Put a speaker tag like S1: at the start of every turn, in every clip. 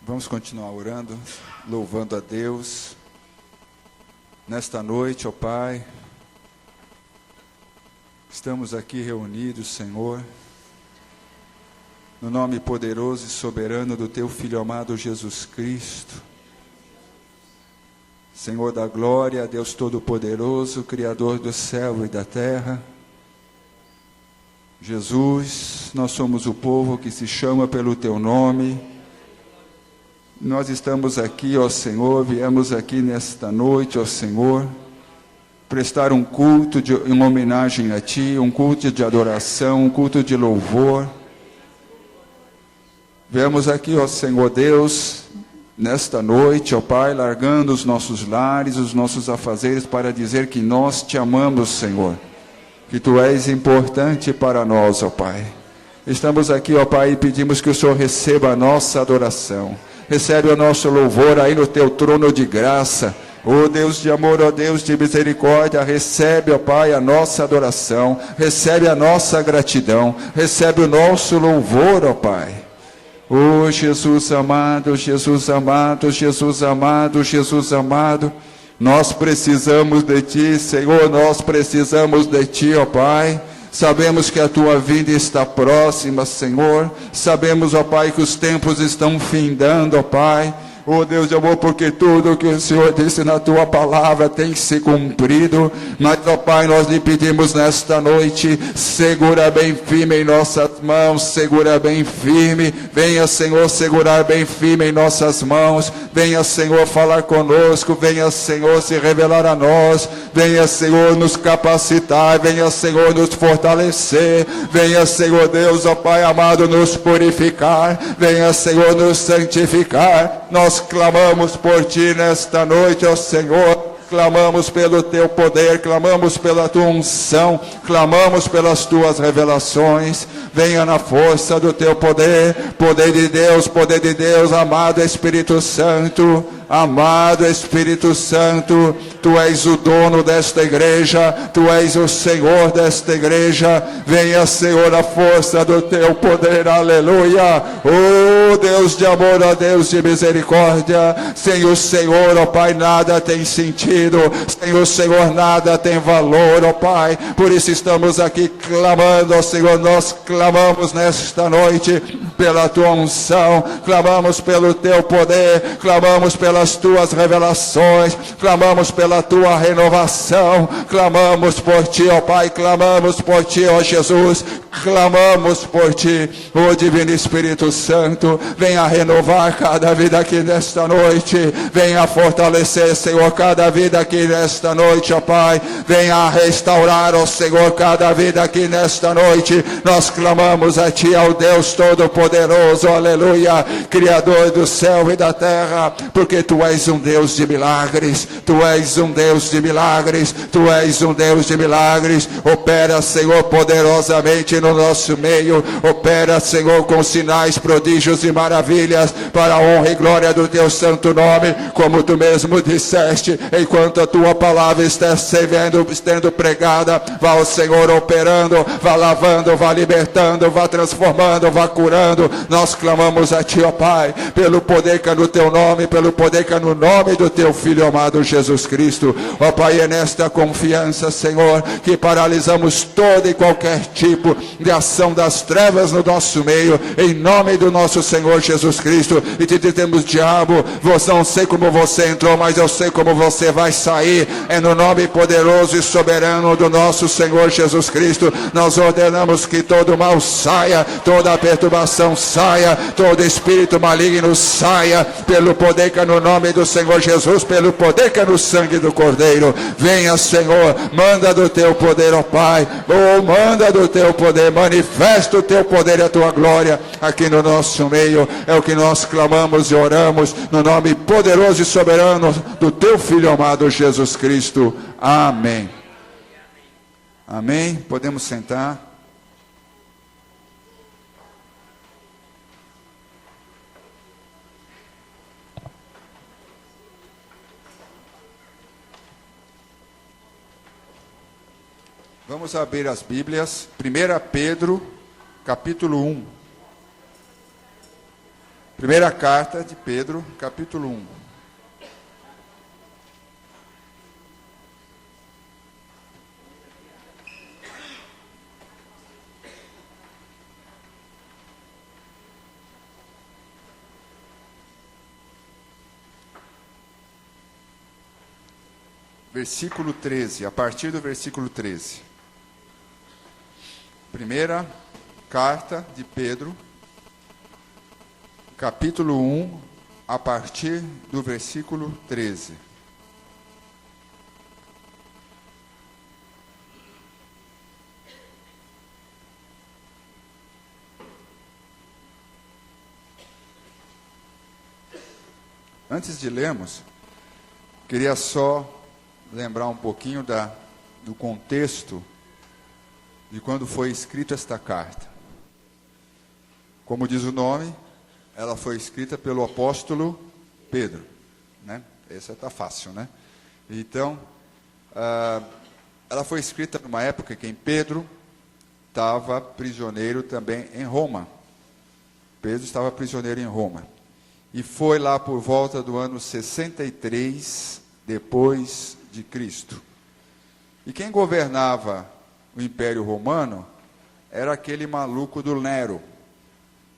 S1: Vamos continuar orando, louvando a Deus. Nesta noite, ó Pai, estamos aqui reunidos, Senhor, no nome poderoso e soberano do Teu Filho amado Jesus Cristo. Senhor da glória, Deus Todo-Poderoso, Criador do céu e da terra. Jesus, nós somos o povo que se chama pelo Teu nome. Nós estamos aqui, ó Senhor, viemos aqui nesta noite, ó Senhor, prestar um culto em homenagem a Ti, um culto de adoração, um culto de louvor. Viemos aqui, ó Senhor Deus, nesta noite, ó Pai, largando os nossos lares, os nossos afazeres, para dizer que nós Te amamos, Senhor, que Tu és importante para nós, ó Pai. Estamos aqui, ó Pai, e pedimos que o Senhor receba a nossa adoração. Recebe o nosso louvor aí no Teu trono de graça. Ó Deus de amor, ó Deus de misericórdia, recebe, ó Pai, a nossa adoração. Recebe a nossa gratidão. Recebe o nosso louvor, ó Pai. Ó Jesus amado, Jesus amado, Jesus amado, Jesus amado. Nós precisamos de Ti, Senhor, nós precisamos de Ti, ó Pai. Sabemos que a Tua vinda está próxima, Senhor. Sabemos, ó Pai, que os tempos estão findando, ó Pai. Ó Deus de amor, porque tudo que o Senhor disse na Tua palavra tem se cumprido. Mas, ó Pai, nós lhe pedimos nesta noite, segura bem firme em nossas mãos, segura bem firme. Venha, Senhor, segurar bem firme em nossas mãos. Venha, Senhor, falar conosco. Venha, Senhor, se revelar a nós. Venha, Senhor, nos capacitar. Venha, Senhor, nos fortalecer. Venha, Senhor Deus, ó Pai amado, nos purificar. Venha, Senhor, nos santificar. Nós clamamos por Ti nesta noite, ó Senhor. Clamamos pelo Teu poder, clamamos pela Tua unção, clamamos pelas Tuas revelações. Venha na força do Teu poder, poder de Deus, amado Espírito Santo. Amado Espírito Santo, Tu és o dono desta igreja, Tu és o Senhor desta igreja. Venha, Senhor, a força do Teu poder, aleluia. Oh Deus de amor, ó Deus de misericórdia. Sem o Senhor, ó Pai, nada tem sentido. Sem o Senhor, nada tem valor, ó Pai. Por isso estamos aqui clamando, ó Senhor. Nós clamamos nesta noite pela Tua unção, clamamos pelo Teu poder, clamamos pelas Tuas revelações, clamamos pela Tua renovação, clamamos por Ti, ó Pai, clamamos por Ti, ó Jesus, clamamos por Ti, ó Divino Espírito Santo. Venha renovar cada vida aqui nesta noite, venha fortalecer, Senhor, cada vida aqui nesta noite, ó Pai, venha restaurar, ó Senhor, cada vida aqui nesta noite. Nós clamamos a Ti, ao Deus Todo-Poderoso, aleluia, Criador do céu e da terra, porque Tu és um Deus de milagres, Tu és um Deus de milagres, Tu és um Deus de milagres. Opera, Senhor, poderosamente no nosso meio, opera, Senhor, com sinais, prodígios e maravilhas, para a honra e glória do Teu santo nome, como Tu mesmo disseste, enquanto a Tua palavra está sendo pregada, vá o Senhor operando, vá lavando, vá libertando, vá transformando, vá curando. Nós clamamos a Ti, ó Pai, pelo poder que é no Teu nome, pelo poder que é no nome do Teu Filho amado Jesus Cristo. Ó Pai, é nesta confiança, Senhor, que paralisamos todo e qualquer tipo de ação das trevas no nosso meio, em nome do nosso Senhor Jesus Cristo. E te dizemos, diabo, não sei como você entrou, mas eu sei como você vai sair. É no nome poderoso e soberano do nosso Senhor Jesus Cristo. Nós ordenamos que todo mal saia, toda perturbação saia, todo espírito maligno saia, pelo poder que é no nome do Senhor Jesus, pelo poder que é no sangue do Cordeiro. Venha, Senhor, manda do Teu poder, ó Pai, manda do Teu poder, manifesta o Teu poder e a Tua glória aqui no nosso meio. É o que nós clamamos e oramos, no nome poderoso e soberano do Teu Filho amado Jesus Cristo. Amém. Amém. Podemos sentar. Vamos abrir as Bíblias, 1 Pedro, capítulo 1. Primeira carta de Pedro, capítulo 1. Versículo 13, a partir do versículo 13. Primeira carta de Pedro, capítulo 1, a partir do versículo 13. Antes de lermos, queria só lembrar um pouquinho do contexto de quando foi escrita esta carta. Como diz o nome, ela foi escrita pelo apóstolo Pedro, né? Essa está fácil, né? Então, ela foi escrita numa época em que Pedro estava prisioneiro também em Roma. Pedro estava prisioneiro em Roma. E foi lá por volta do ano 63 depois de Cristo. E quem governava o Império Romano era aquele maluco do Nero,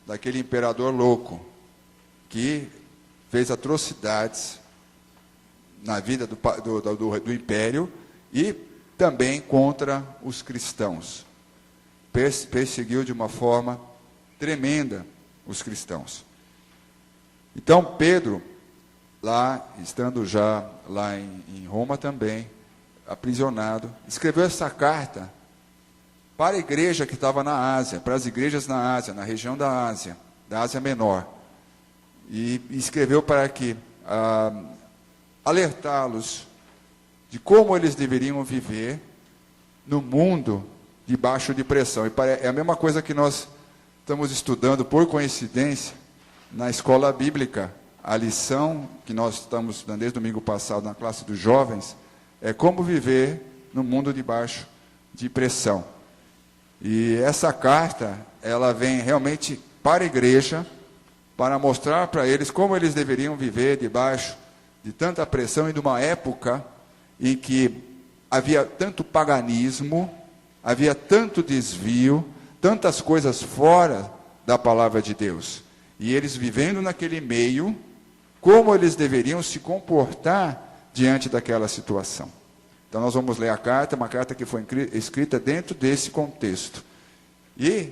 S1: daquele imperador louco, que fez atrocidades na vida do Império e também contra os cristãos. Perseguiu de uma forma tremenda os cristãos. Então Pedro, lá, estando já lá em Roma também, aprisionado, escreveu essa carta para a igreja que estava na Ásia, para as igrejas na Ásia, na região da Ásia Menor. E escreveu para que alertá-los de como eles deveriam viver no mundo debaixo de pressão. E é a mesma coisa que nós estamos estudando, por coincidência, na escola bíblica. A lição que nós estamos estudando desde domingo passado na classe dos jovens é como viver no mundo debaixo de pressão. E essa carta, ela vem realmente para a igreja, para mostrar para eles como eles deveriam viver debaixo de tanta pressão e de uma época em que havia tanto paganismo, havia tanto desvio, tantas coisas fora da palavra de Deus. E eles vivendo naquele meio, como eles deveriam se comportar diante daquela situação. Então nós vamos ler a carta, uma carta que foi escrita dentro desse contexto. E,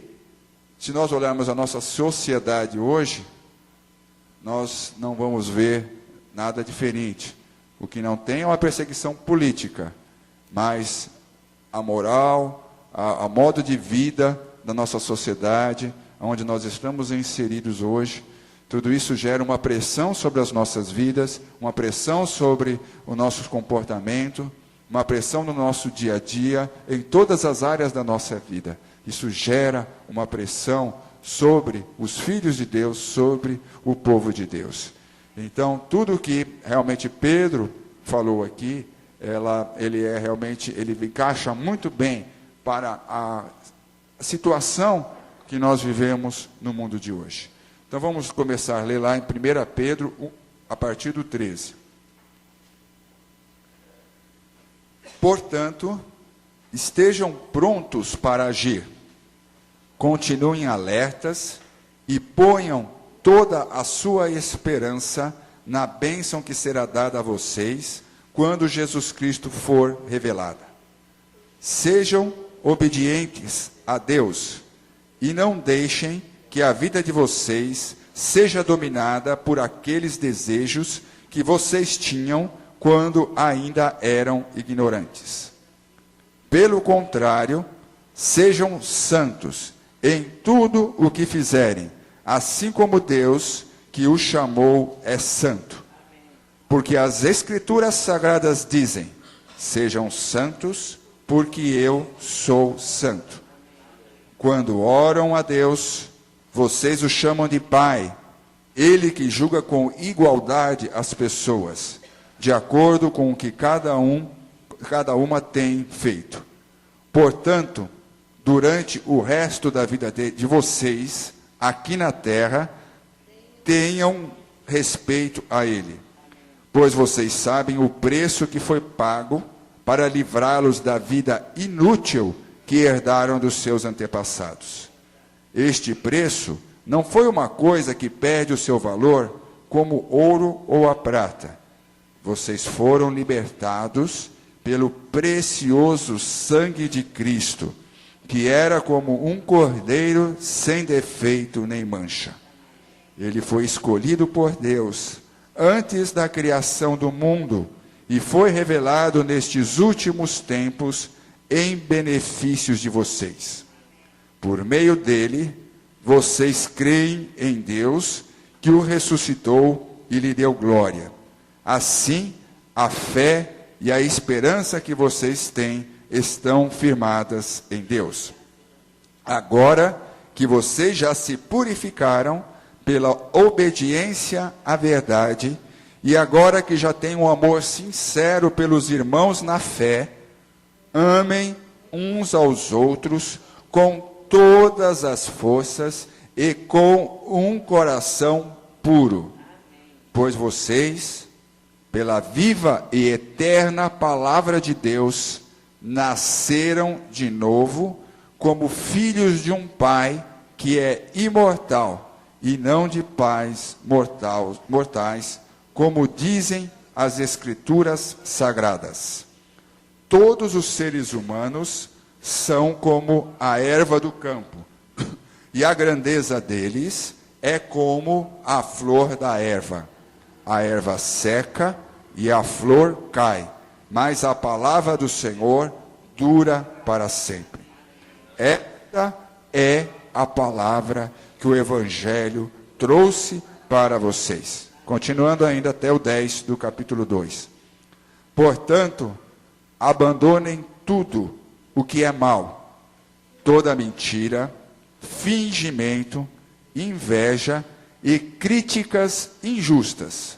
S1: se nós olharmos a nossa sociedade hoje, nós não vamos ver nada diferente. O que não tem é uma perseguição política, mas a moral, a modo de vida da nossa sociedade, onde nós estamos inseridos hoje, tudo isso gera uma pressão sobre as nossas vidas, uma pressão sobre o nosso comportamento, uma pressão no nosso dia a dia, em todas as áreas da nossa vida. Isso gera uma pressão sobre os filhos de Deus, sobre o povo de Deus. Então, tudo que realmente Pedro falou aqui, ele encaixa muito bem para a situação que nós vivemos no mundo de hoje. Então vamos começar a ler lá em 1 Pedro, a partir do 13. Portanto, estejam prontos para agir, continuem alertas e ponham toda a sua esperança na bênção que será dada a vocês quando Jesus Cristo for revelada. Sejam obedientes a Deus e não deixem que a vida de vocês seja dominada por aqueles desejos que vocês tinham quando ainda eram ignorantes. Pelo contrário, sejam santos em tudo o que fizerem, assim como Deus que os chamou é santo. Porque as Escrituras Sagradas dizem: sejam santos, porque eu sou santo. Quando oram a Deus, vocês o chamam de Pai, Ele que julga com igualdade as pessoas, de acordo com o que cada uma tem feito. Portanto, durante o resto da vida de vocês, aqui na terra, tenham respeito a ele, pois vocês sabem o preço que foi pago para livrá-los da vida inútil que herdaram dos seus antepassados. Este preço não foi uma coisa que perde o seu valor, como ouro ou a prata. Vocês foram libertados pelo precioso sangue de Cristo, que era como um cordeiro sem defeito nem mancha. Ele foi escolhido por Deus antes da criação do mundo e foi revelado nestes últimos tempos em benefício de vocês. Por meio dele, vocês creem em Deus, que o ressuscitou e lhe deu glória. Assim, a fé e a esperança que vocês têm estão firmadas em Deus. Agora que vocês já se purificaram pela obediência à verdade, e agora que já têm um amor sincero pelos irmãos na fé, amem uns aos outros com todas as forças e com um coração puro, pois vocês, pela viva e eterna palavra de Deus, nasceram de novo como filhos de um Pai que é imortal e não de pais mortais, como dizem as Escrituras Sagradas. Todos os seres humanos são como a erva do campo, e a grandeza deles é como a flor da erva. A erva seca e a flor cai, mas a palavra do Senhor dura para sempre. Esta é a palavra que o Evangelho trouxe para vocês. Continuando ainda até o 10 do capítulo 2. Portanto, abandonem tudo o que é mal, toda mentira, fingimento, inveja e críticas injustas.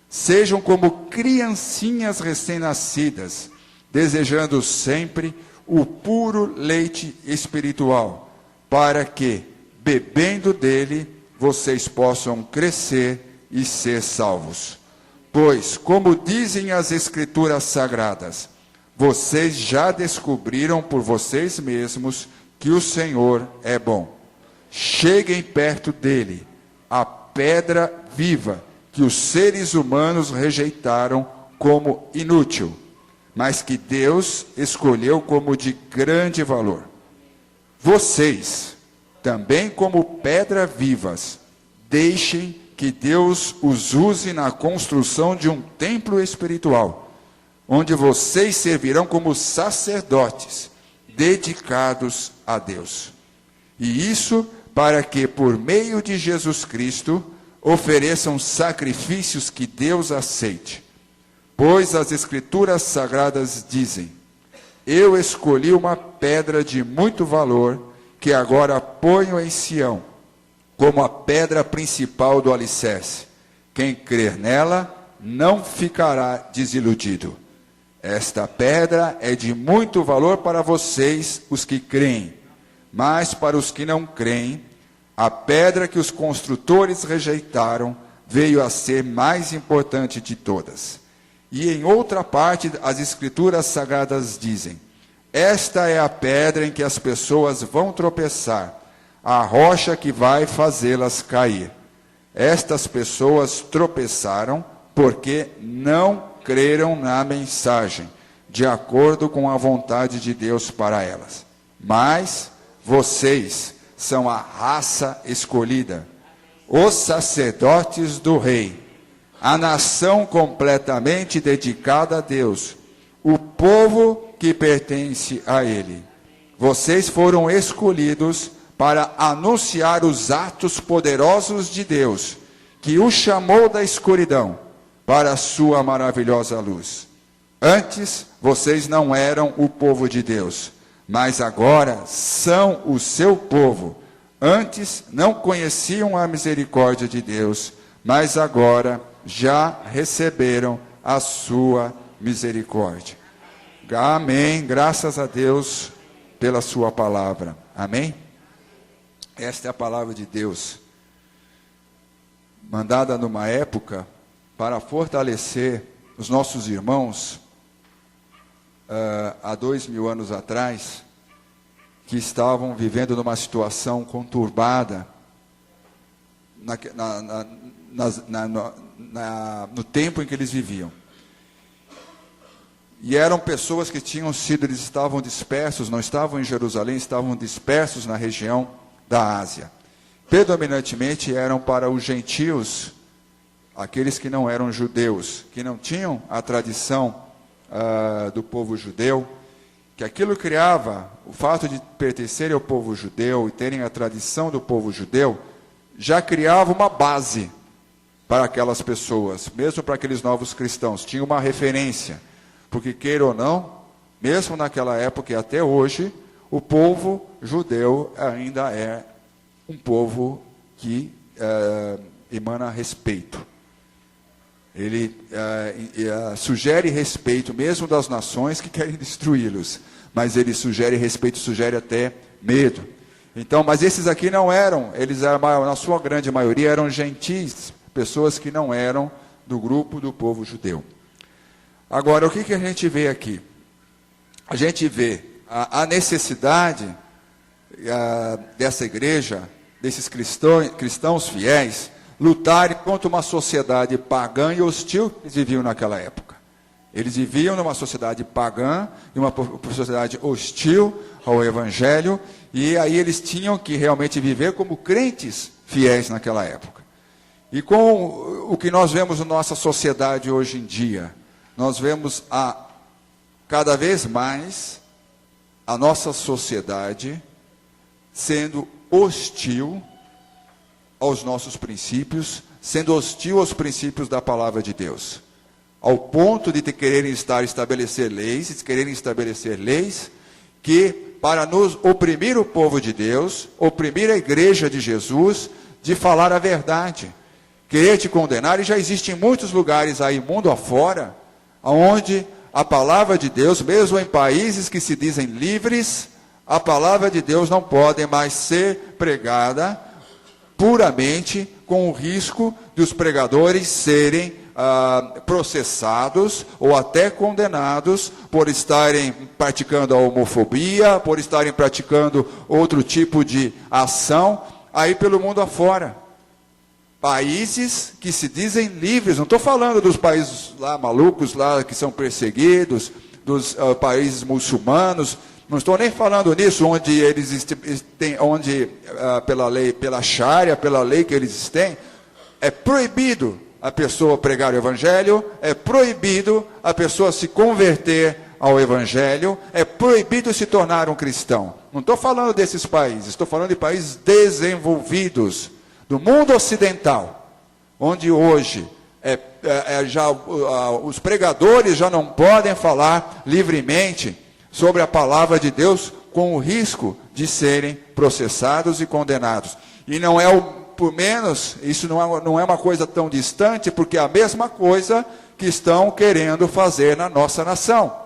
S1: Sejam como criancinhas recém-nascidas, desejando sempre o puro leite espiritual, para que, bebendo dele, vocês possam crescer e ser salvos. Pois, como dizem as Escrituras Sagradas, vocês já descobriram por vocês mesmos que o Senhor é bom. Cheguem perto dele, a pedra viva que os seres humanos rejeitaram como inútil, mas que Deus escolheu como de grande valor. Vocês, também como pedras vivas, deixem que Deus os use na construção de um templo espiritual, onde vocês servirão como sacerdotes dedicados a Deus. E isso para que, por meio de Jesus Cristo, ofereçam sacrifícios que Deus aceite. Pois as Escrituras Sagradas dizem: eu escolhi uma pedra de muito valor, que agora ponho em Sião, como a pedra principal do alicerce. Quem crer nela não ficará desiludido. Esta pedra é de muito valor para vocês, os que creem. Mas para os que não creem, a pedra que os construtores rejeitaram veio a ser mais importante de todas. E em outra parte, as Escrituras Sagradas dizem: esta é a pedra em que as pessoas vão tropeçar, a rocha que vai fazê-las cair. Estas pessoas tropeçaram porque não creram na mensagem, de acordo com a vontade de Deus para elas. Mas vocês são a raça escolhida, os sacerdotes do rei, a nação completamente dedicada a Deus, o povo que pertence a ele. Vocês foram escolhidos para anunciar os atos poderosos de Deus, que o chamou da escuridão para a sua maravilhosa luz. Antes, vocês não eram o povo de Deus, mas agora são o seu povo. Antes não conheciam a misericórdia de Deus, mas agora já receberam a sua misericórdia. Amém. Graças a Deus pela sua palavra. Amém? Esta é a palavra de Deus. mandada numa época para fortalecer os nossos irmãos, há 2000 anos atrás, que estavam vivendo numa situação conturbada no tempo em que eles viviam. E eram pessoas que eles estavam dispersos, não estavam em Jerusalém, estavam dispersos na região da Ásia. Predominantemente eram para os gentios, aqueles que não eram judeus, que não tinham a tradição do povo judeu, que aquilo criava, o fato de pertencerem ao povo judeu e terem a tradição do povo judeu, já criava uma base para aquelas pessoas, mesmo para aqueles novos cristãos, tinha uma referência, porque queira ou não, mesmo naquela época e até hoje, o povo judeu ainda é um povo que emana respeito. Ele sugere respeito mesmo das nações que querem destruí-los, mas ele sugere respeito, sugere até medo. Então, mas esses aqui não eram, eles eram, na sua grande maioria eram gentis, pessoas que não eram do grupo do povo judeu. Agora, o que a gente vê aqui? A gente vê a necessidade dessa igreja, desses cristãos fiéis, lutarem contra uma sociedade pagã e hostil que eles viviam naquela época. Eles viviam numa sociedade pagã e uma sociedade hostil ao Evangelho, e aí eles tinham que realmente viver como crentes fiéis naquela época. E com o que nós vemos na nossa sociedade hoje em dia, nós vemos cada vez mais a nossa sociedade sendo hostil aos nossos princípios, sendo hostil aos princípios da palavra de Deus, ao ponto de quererem estabelecer leis que, para nos oprimir o povo de Deus, oprimir a igreja de Jesus, de falar a verdade, querer te condenar, e já existem muitos lugares aí, mundo afora, onde a palavra de Deus, mesmo em países que se dizem livres, a palavra de Deus não pode mais ser pregada puramente, com o risco de os pregadores serem processados ou até condenados por estarem praticando a homofobia, por estarem praticando outro tipo de ação aí pelo mundo afora. Países que se dizem livres, não estou falando dos países lá malucos, lá que são perseguidos, dos países muçulmanos, não estou nem falando nisso, onde eles têm, pela lei, pela Sharia, pela lei que eles têm, é proibido a pessoa pregar o Evangelho, é proibido a pessoa se converter ao Evangelho, é proibido se tornar um cristão. Não estou falando desses países, estou falando de países desenvolvidos, do mundo ocidental, onde hoje os pregadores já não podem falar livremente sobre a palavra de Deus, com o risco de serem processados e condenados. E não é por menos, isso não é uma coisa tão distante, porque é a mesma coisa que estão querendo fazer na nossa nação.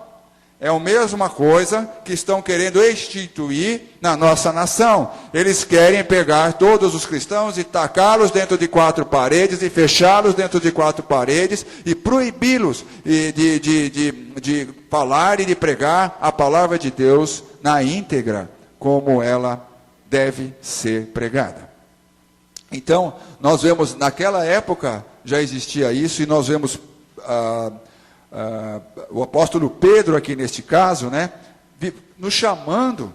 S1: É a mesma coisa que estão querendo instituir na nossa nação. Eles querem pegar todos os cristãos e tacá-los dentro de 4 paredes, e fechá-los dentro de 4 paredes, e proibi-los de falar e de pregar a palavra de Deus na íntegra, como ela deve ser pregada. Então, nós vemos, naquela época já existia isso, e nós vemos o apóstolo Pedro aqui neste caso, né, nos chamando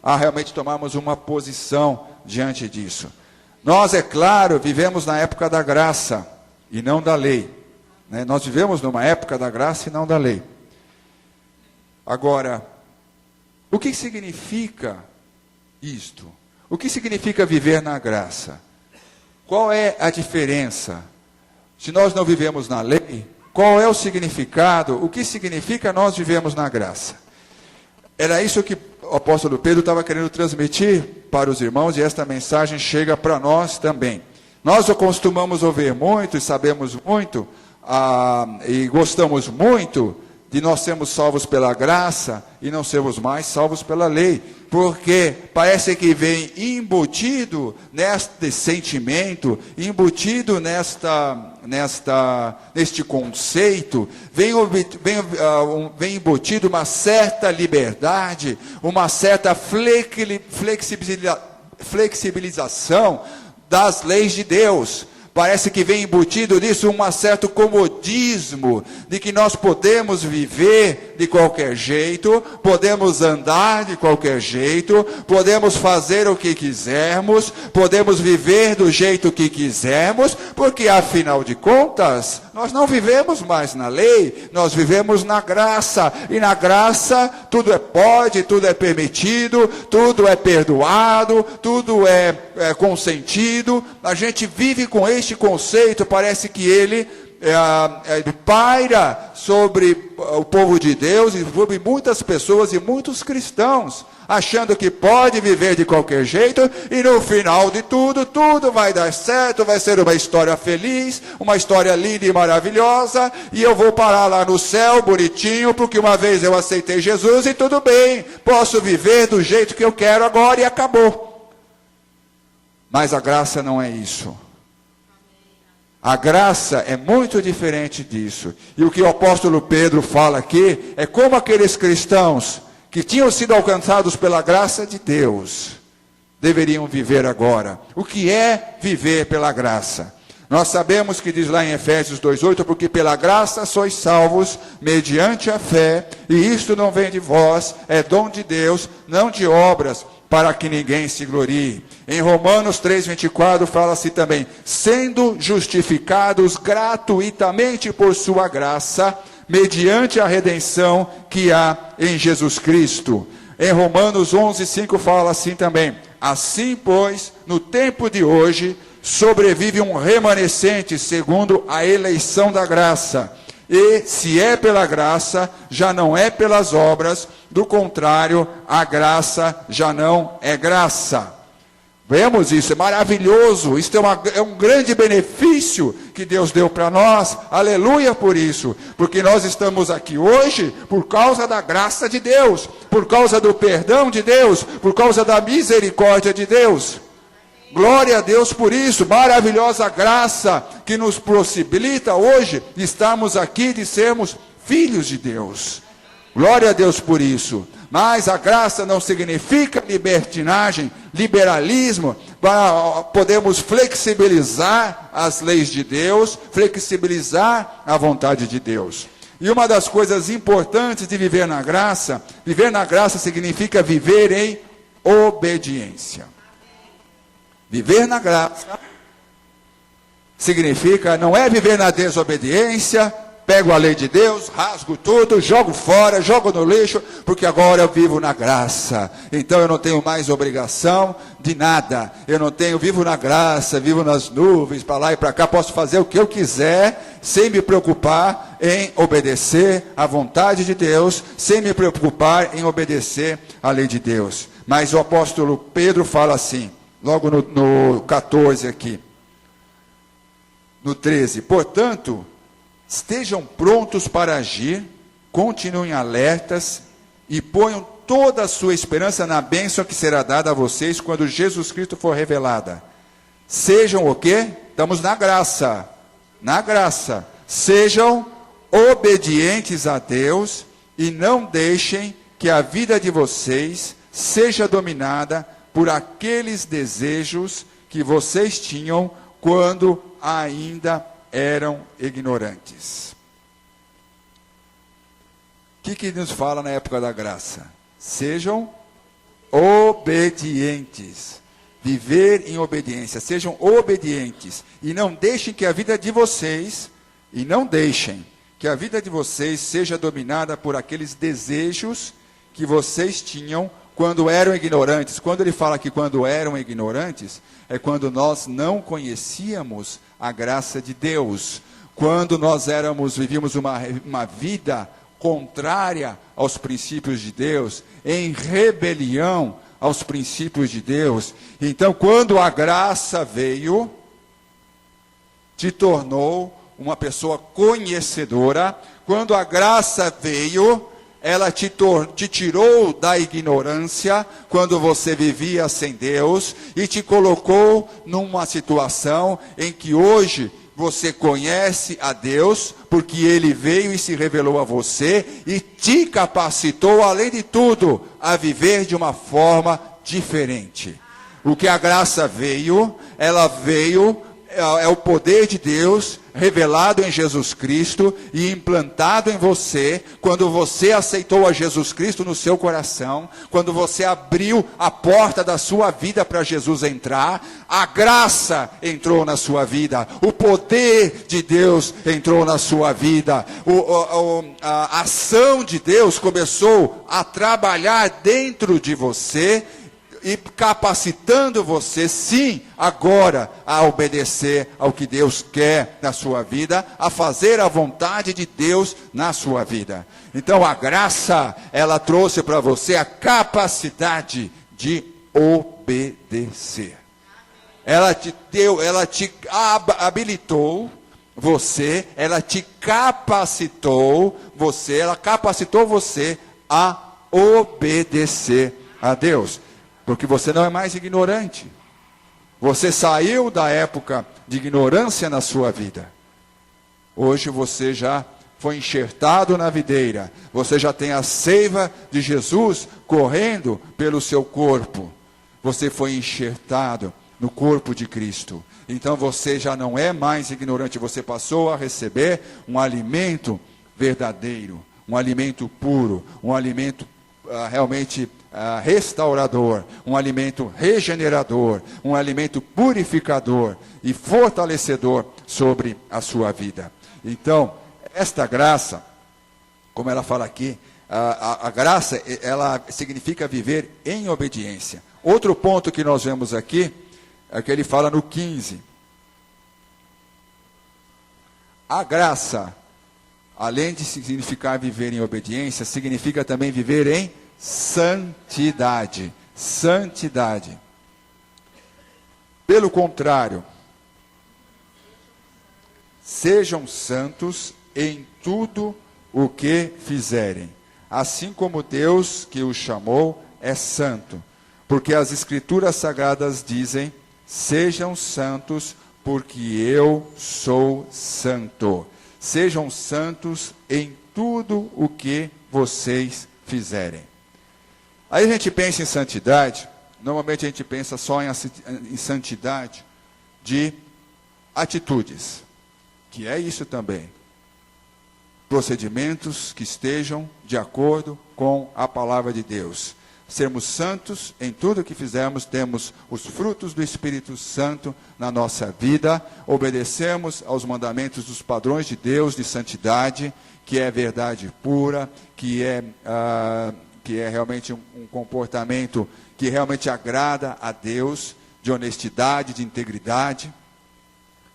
S1: a realmente tomarmos uma posição diante disso. Nós, é claro, vivemos na época da graça e não da lei, né? Nós vivemos numa época da graça e não da lei. Agora, o que significa isto? O que significa viver na graça? Qual é a diferença? Se nós não vivemos na lei, qual é o significado? O que significa nós vivemos na graça? Era isso que o apóstolo Pedro estava querendo transmitir para os irmãos, e esta mensagem chega para nós também. Nós costumamos ouvir muito e sabemos muito, e gostamos muito de nós sermos salvos pela graça e não sermos mais salvos pela lei. porque parece que vem embutido neste sentimento, embutido neste conceito, vem embutido uma certa liberdade, uma certa flexibilização das leis de Deus. Parece que vem embutido nisso um certo comodismo, de que nós podemos viver de qualquer jeito, podemos andar de qualquer jeito, podemos fazer o que quisermos, podemos viver do jeito que quisermos, porque afinal de contas, nós não vivemos mais na lei, nós vivemos na graça, e na graça tudo pode, tudo é permitido, tudo é perdoado, tudo é consentido. A gente vive com este conceito, parece que ele paira sobre o povo de Deus e sobre muitas pessoas e muitos cristãos, achando que pode viver de qualquer jeito e no final de tudo vai dar certo, vai ser uma história feliz, uma história linda e maravilhosa, e eu vou parar lá no céu bonitinho, porque uma vez eu aceitei Jesus e tudo bem, posso viver do jeito que eu quero agora e acabou. Mas a graça não é isso. A graça é muito diferente disso. E o que o apóstolo Pedro fala aqui é como aqueles cristãos que tinham sido alcançados pela graça de Deus deveriam viver agora. O que é viver pela graça? Nós sabemos que diz lá em Efésios 2:8, porque pela graça sois salvos mediante a fé, e isto não vem de vós, é dom de Deus, não de obras, para que ninguém se glorie. Em Romanos 3:24 fala-se também, sendo justificados gratuitamente por sua graça, mediante a redenção que há em Jesus Cristo. Em Romanos 11:5 fala assim também, assim pois, no tempo de hoje, sobrevive um remanescente segundo a eleição da graça. E se é pela graça, já não é pelas obras, do contrário, a graça já não é graça. Vemos isso, é maravilhoso, isso é um grande benefício que Deus deu para nós, aleluia por isso, porque nós estamos aqui hoje por causa da graça de Deus, por causa do perdão de Deus, por causa da misericórdia de Deus. Glória a Deus por isso, maravilhosa graça que nos possibilita hoje estarmos aqui de sermos filhos de Deus. Glória a Deus por isso. Mas a graça não significa libertinagem, liberalismo, podemos flexibilizar as leis de Deus, flexibilizar a vontade de Deus. E uma das coisas importantes de viver na graça significa viver em obediência. Viver na graça significa, não é viver na desobediência, pego a lei de Deus, rasgo tudo, jogo fora, jogo no lixo, porque agora eu vivo na graça. Então eu não tenho mais obrigação de nada. Vivo na graça, vivo nas nuvens, para lá e para cá, posso fazer o que eu quiser, sem me preocupar em obedecer à vontade de Deus, sem me preocupar em obedecer à lei de Deus. Mas o apóstolo Pedro fala assim, logo no 14 aqui, no 13, portanto, estejam prontos para agir, continuem alertas e ponham toda a sua esperança na bênção que será dada a vocês quando Jesus Cristo for revelada. Sejam o quê? Estamos na graça. Na graça. Sejam obedientes a Deus e não deixem que a vida de vocês seja dominada por aqueles desejos que vocês tinham quando ainda eram ignorantes. O que nos fala na época da graça? Sejam obedientes. Viver em obediência. Sejam obedientes. E não deixem que a vida de vocês, seja dominada por aqueles desejos que vocês tinham quando eram ignorantes. Quando ele fala que quando eram ignorantes, é quando nós não conhecíamos a graça de Deus. Quando nós vivíamos uma vida contrária aos princípios de Deus, em rebelião aos princípios de Deus. Então, quando a graça veio, te tornou uma pessoa conhecedora. Quando a graça veio, ela te tirou da ignorância quando você vivia sem Deus e te colocou numa situação em que hoje você conhece a Deus, porque Ele veio e se revelou a você e te capacitou, além de tudo, a viver de uma forma diferente. O que a graça veio, é o poder de Deus revelado em Jesus Cristo e implantado em você, quando você aceitou a Jesus Cristo no seu coração, quando você abriu a porta da sua vida para Jesus entrar, a graça entrou na sua vida, o poder de Deus entrou na sua vida, a ação de Deus começou a trabalhar dentro de você, e capacitando você, sim, agora, a obedecer ao que Deus quer na sua vida, a fazer a vontade de Deus na sua vida. Então, a graça, ela trouxe para você a capacidade de obedecer. Ela te deu, ela te habilitou você, ela te capacitou você, ela capacitou você a obedecer a Deus. Porque você não é mais ignorante. Você saiu da época de ignorância na sua vida. Hoje você já foi enxertado na videira. Você já tem a seiva de Jesus correndo pelo seu corpo. Você foi enxertado no corpo de Cristo. Então você já não é mais ignorante. Você passou a receber um alimento verdadeiro. Um alimento puro. Um alimento realmente restaurador, um alimento regenerador, um alimento purificador e fortalecedor sobre a sua vida. Então, esta graça, como ela fala aqui, a graça, ela significa viver em obediência. Outro ponto que nós vemos aqui, é que ele fala no 15. A graça, além de significar viver em obediência, significa também viver em santidade. Santidade. Pelo contrário, sejam santos em tudo o que fizerem, assim como Deus que os chamou é santo. Porque as Escrituras Sagradas dizem: sejam santos, porque eu sou santo. Sejam santos em tudo o que vocês fizerem. Aí a gente pensa em santidade, normalmente a gente pensa só em santidade de atitudes, que é isso também. Procedimentos que estejam de acordo com a palavra de Deus. Sermos santos em tudo que fizermos, temos os frutos do Espírito Santo na nossa vida, obedecemos aos mandamentos dos padrões de Deus de santidade, que é verdade pura, que é realmente um comportamento que realmente agrada a Deus, de honestidade, de integridade,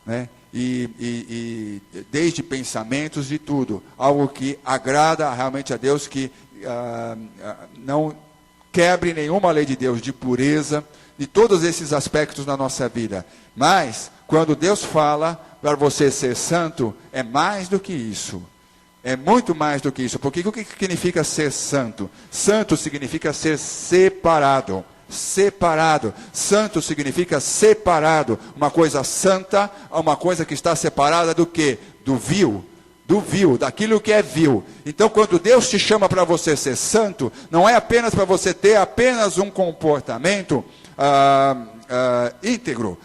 S1: né? E desde pensamentos, de tudo, algo que agrada realmente a Deus, que não quebre nenhuma lei de Deus, de pureza, de todos esses aspectos na nossa vida. Mas, quando Deus fala para você ser santo, é mais do que isso. É muito mais do que isso. Porque o que significa ser santo? Santo significa ser separado. Separado. Santo significa separado. Uma coisa santa é uma coisa que está separada do quê? Do vil. Do vil, daquilo que é vil. Então, quando Deus te chama para você ser santo, não é apenas para você ter apenas um comportamento íntegro.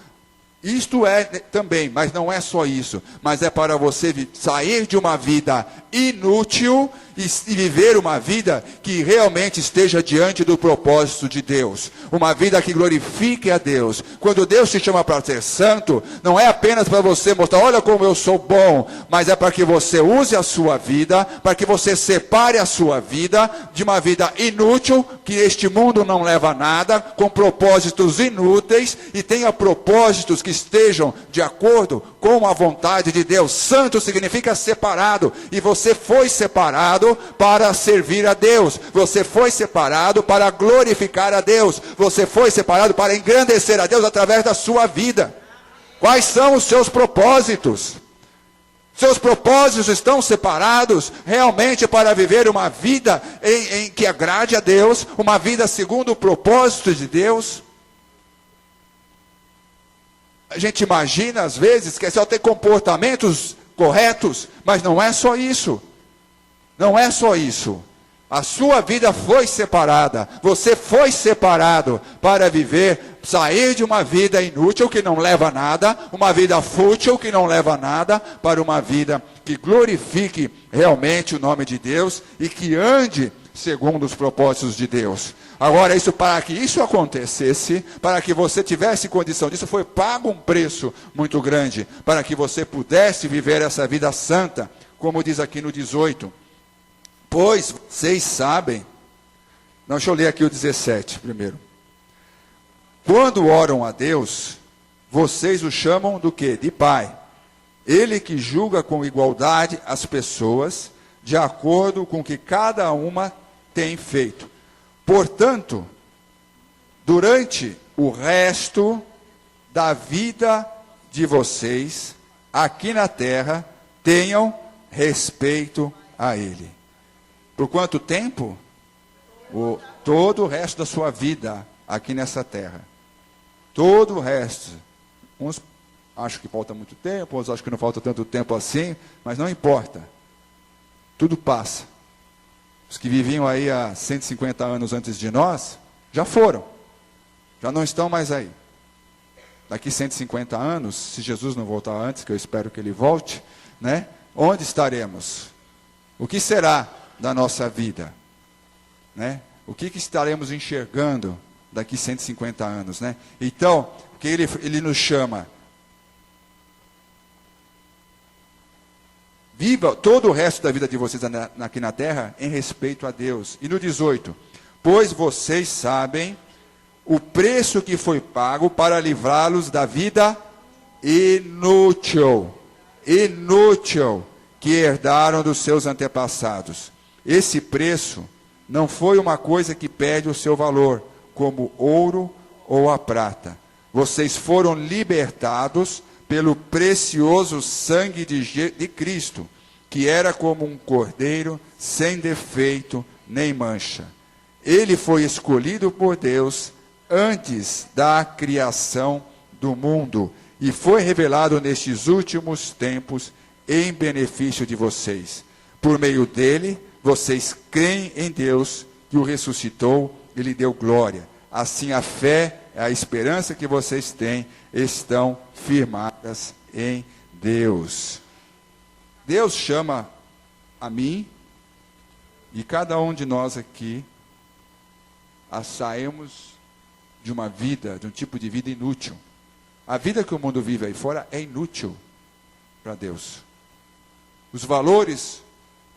S1: Isto é também, mas não é só isso. Mas é para você sair de uma vida inútil e viver uma vida que realmente esteja diante do propósito de Deus. Uma vida que glorifique a Deus. Quando Deus te chama para ser santo, não é apenas para você mostrar, olha como eu sou bom, mas é para que você use a sua vida, para que você separe a sua vida de uma vida inútil, que este mundo não leva a nada, com propósitos inúteis, e tenha propósitos que estejam de acordo com a vontade de Deus. Santo significa separado, e você foi separado para servir a Deus, você foi separado para glorificar a Deus, você foi separado para engrandecer a Deus através da sua vida. Quais são os seus propósitos? Seus propósitos estão separados realmente para viver uma vida em que agrade a Deus, uma vida segundo o propósito de Deus. A gente imagina às vezes que é só ter comportamentos corretos, mas não é só isso. Não é só isso. A sua vida foi separada, você foi separado para viver, sair de uma vida inútil que não leva a nada, uma vida fútil que não leva a nada, para uma vida que glorifique realmente o nome de Deus e que ande segundo os propósitos de Deus. Agora, para que isso acontecesse, para que você tivesse condição disso, foi pago um preço muito grande, para que você pudesse viver essa vida santa, como diz aqui no 18. Pois vocês sabem, não, deixa eu ler aqui o 17 primeiro. Quando oram a Deus, vocês o chamam do quê? De Pai. Ele que julga com igualdade as pessoas, de acordo com o que cada uma tem feito. Portanto, durante o resto da vida de vocês, aqui na terra, tenham respeito a Ele. Por quanto tempo? Todo o resto da sua vida aqui nessa terra. Todo o resto. Uns acham que falta muito tempo, outros acham que não falta tanto tempo assim, mas não importa. Tudo passa. Os que viviam aí há 150 anos antes de nós, já foram. Já não estão mais aí. Daqui 150 anos, se Jesus não voltar antes, que eu espero que ele volte, né? Onde estaremos? O que será da nossa vida, né? O que estaremos enxergando daqui 150 anos, né? Então, porque ele nos chama, viva todo o resto da vida de vocês aqui na terra em respeito a Deus. E no 18, pois vocês sabem o preço que foi pago para livrá-los da vida inútil que herdaram dos seus antepassados. Esse preço não foi uma coisa que perde o seu valor, como ouro ou a prata. Vocês foram libertados pelo precioso sangue de Cristo, que era como um cordeiro sem defeito nem mancha. Ele foi escolhido por Deus antes da criação do mundo e foi revelado nestes últimos tempos em benefício de vocês. Por meio dele, vocês creem em Deus, que o ressuscitou e lhe deu glória. Assim a fé e a esperança que vocês têm estão firmadas em Deus. Deus chama a mim e cada um de nós aqui a sairmos de uma vida, de um tipo de vida inútil. A vida que o mundo vive aí fora é inútil para Deus. Os valores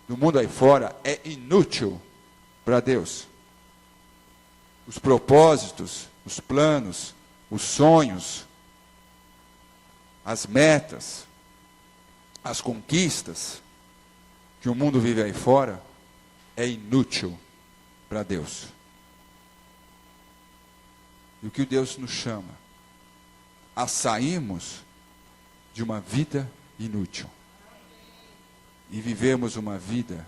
S1: do mundo aí fora é inútil para Deus. Os propósitos, os planos, os sonhos, as metas, as conquistas que o mundo vive aí fora é inútil para Deus. E o que Deus nos chama? A sairmos de uma vida inútil e vivemos uma vida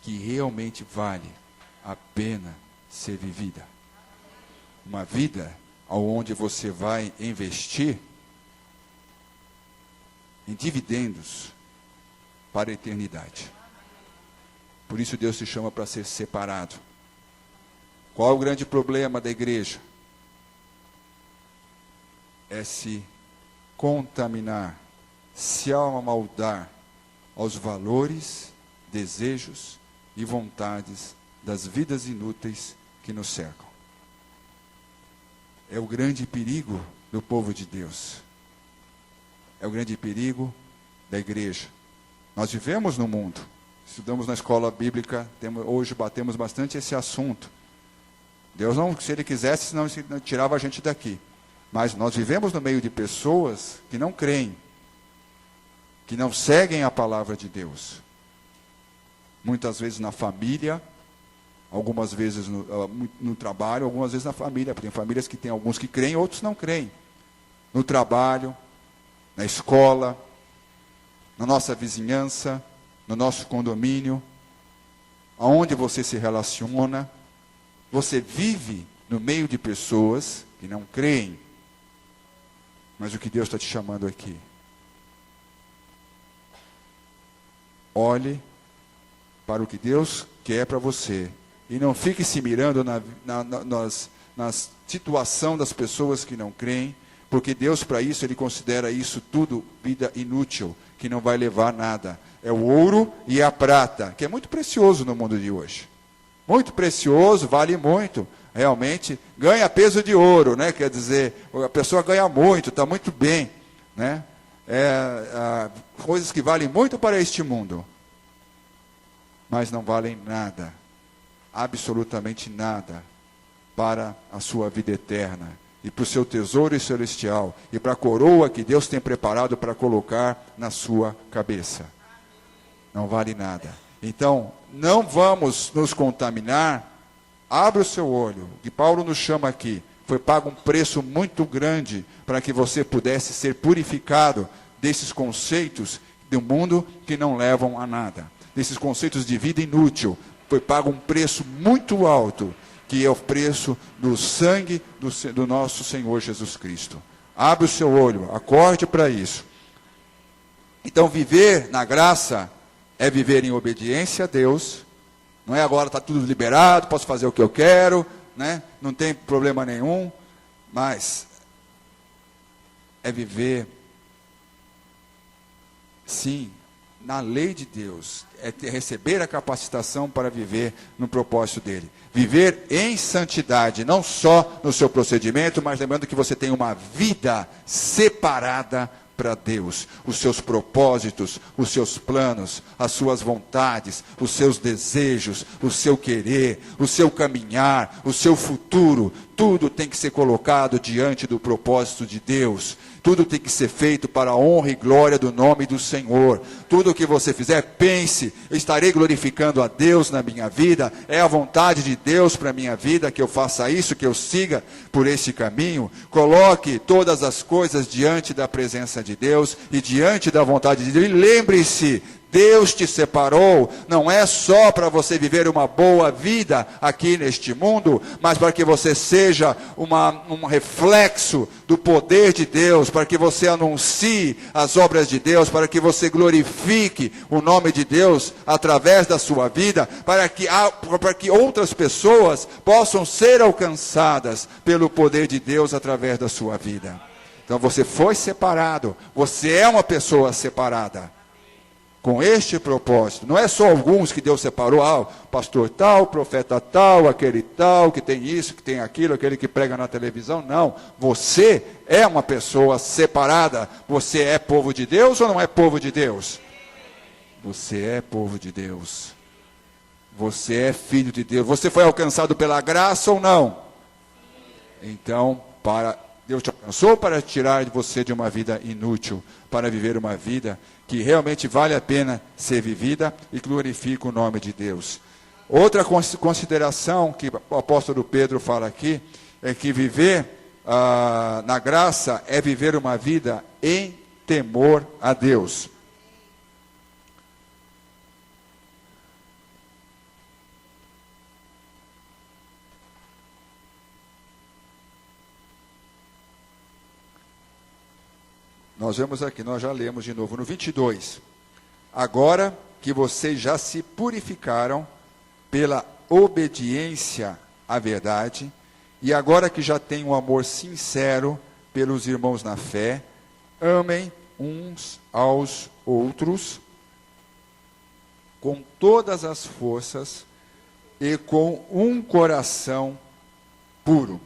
S1: que realmente vale a pena ser vivida. Uma vida onde você vai investir em dividendos para a eternidade. Por isso Deus te chama para ser separado. Qual é o grande problema da igreja? É se contaminar, se amoldar aos valores, desejos e vontades das vidas inúteis que nos cercam. É o grande perigo do povo de Deus. É o grande perigo da igreja. Nós vivemos no mundo, estudamos na escola bíblica, hoje batemos bastante esse assunto. Deus não, se ele quisesse, não tirava a gente daqui. Mas nós vivemos no meio de pessoas que não creem, que não seguem a palavra de Deus. Muitas vezes na família, algumas vezes no trabalho, algumas vezes na família. Tem famílias que tem alguns que creem, outros não creem. No trabalho, na escola, na nossa vizinhança, no nosso condomínio, aonde você se relaciona. Você vive no meio de pessoas que não creem. Mas o que Deus está te chamando aqui? Olhe para o que Deus quer para você. E não fique se mirando na situação das pessoas que não creem. Porque Deus, para isso, Ele considera isso tudo vida inútil, que não vai levar nada. É o ouro e a prata, que é muito precioso no mundo de hoje. Muito precioso, vale muito. Realmente, ganha peso de ouro, né? Quer dizer, a pessoa ganha muito, está muito bem, né? Coisas que valem muito para este mundo, mas não valem nada, absolutamente nada, para a sua vida eterna, e para o seu tesouro celestial, e para a coroa que Deus tem preparado para colocar na sua cabeça. Não vale nada. Então, não vamos nos contaminar. Abra o seu olho. O que Paulo nos chama aqui, foi pago um preço muito grande para que você pudesse ser purificado desses conceitos do mundo que não levam a nada. Desses conceitos de vida inútil. Foi pago um preço muito alto, que é o preço do sangue do nosso Senhor Jesus Cristo. Abre o seu olho, acorde para isso. Então, viver na graça é viver em obediência a Deus. Não é agora está tudo liberado, posso fazer o que eu quero, né? Não tem problema nenhum, mas é viver, sim, na lei de Deus, é receber a capacitação para viver no propósito dele. Viver em santidade, não só no seu procedimento, mas lembrando que você tem uma vida separada para Deus, os seus propósitos, os seus planos, as suas vontades, os seus desejos, o seu querer, o seu caminhar, o seu futuro, tudo tem que ser colocado diante do propósito de Deus. Tudo tem que ser feito para a honra e glória do nome do Senhor. Tudo o que você fizer, pense, eu estarei glorificando a Deus na minha vida, é a vontade de Deus para a minha vida, que eu faça isso, que eu siga por este caminho. Coloque todas as coisas diante da presença de Deus e diante da vontade de Deus. E lembre-se, Deus te separou, não é só para você viver uma boa vida aqui neste mundo, mas para que você seja um reflexo do poder de Deus, para que você anuncie as obras de Deus, para que você glorifique o nome de Deus através da sua vida, para que outras pessoas possam ser alcançadas pelo poder de Deus através da sua vida. Então você foi separado, você é uma pessoa separada. Com este propósito, não é só alguns que Deus separou, pastor tal, profeta tal, aquele tal, que tem isso, que tem aquilo, aquele que prega na televisão, não. Você é uma pessoa separada. Você é povo de Deus ou não é povo de Deus? Você é povo de Deus. Você é filho de Deus. Você foi alcançado pela graça ou não? Então, Deus te alcançou para tirar de você de uma vida inútil, para viver uma vida que realmente vale a pena ser vivida e glorifica o nome de Deus. Outra consideração que o apóstolo Pedro fala aqui, é que viver na graça é viver uma vida em temor a Deus. Nós vemos aqui, nós já lemos de novo no 22. Agora que vocês já se purificaram pela obediência à verdade, e agora que já têm um amor sincero pelos irmãos na fé, amem uns aos outros com todas as forças e com um coração puro.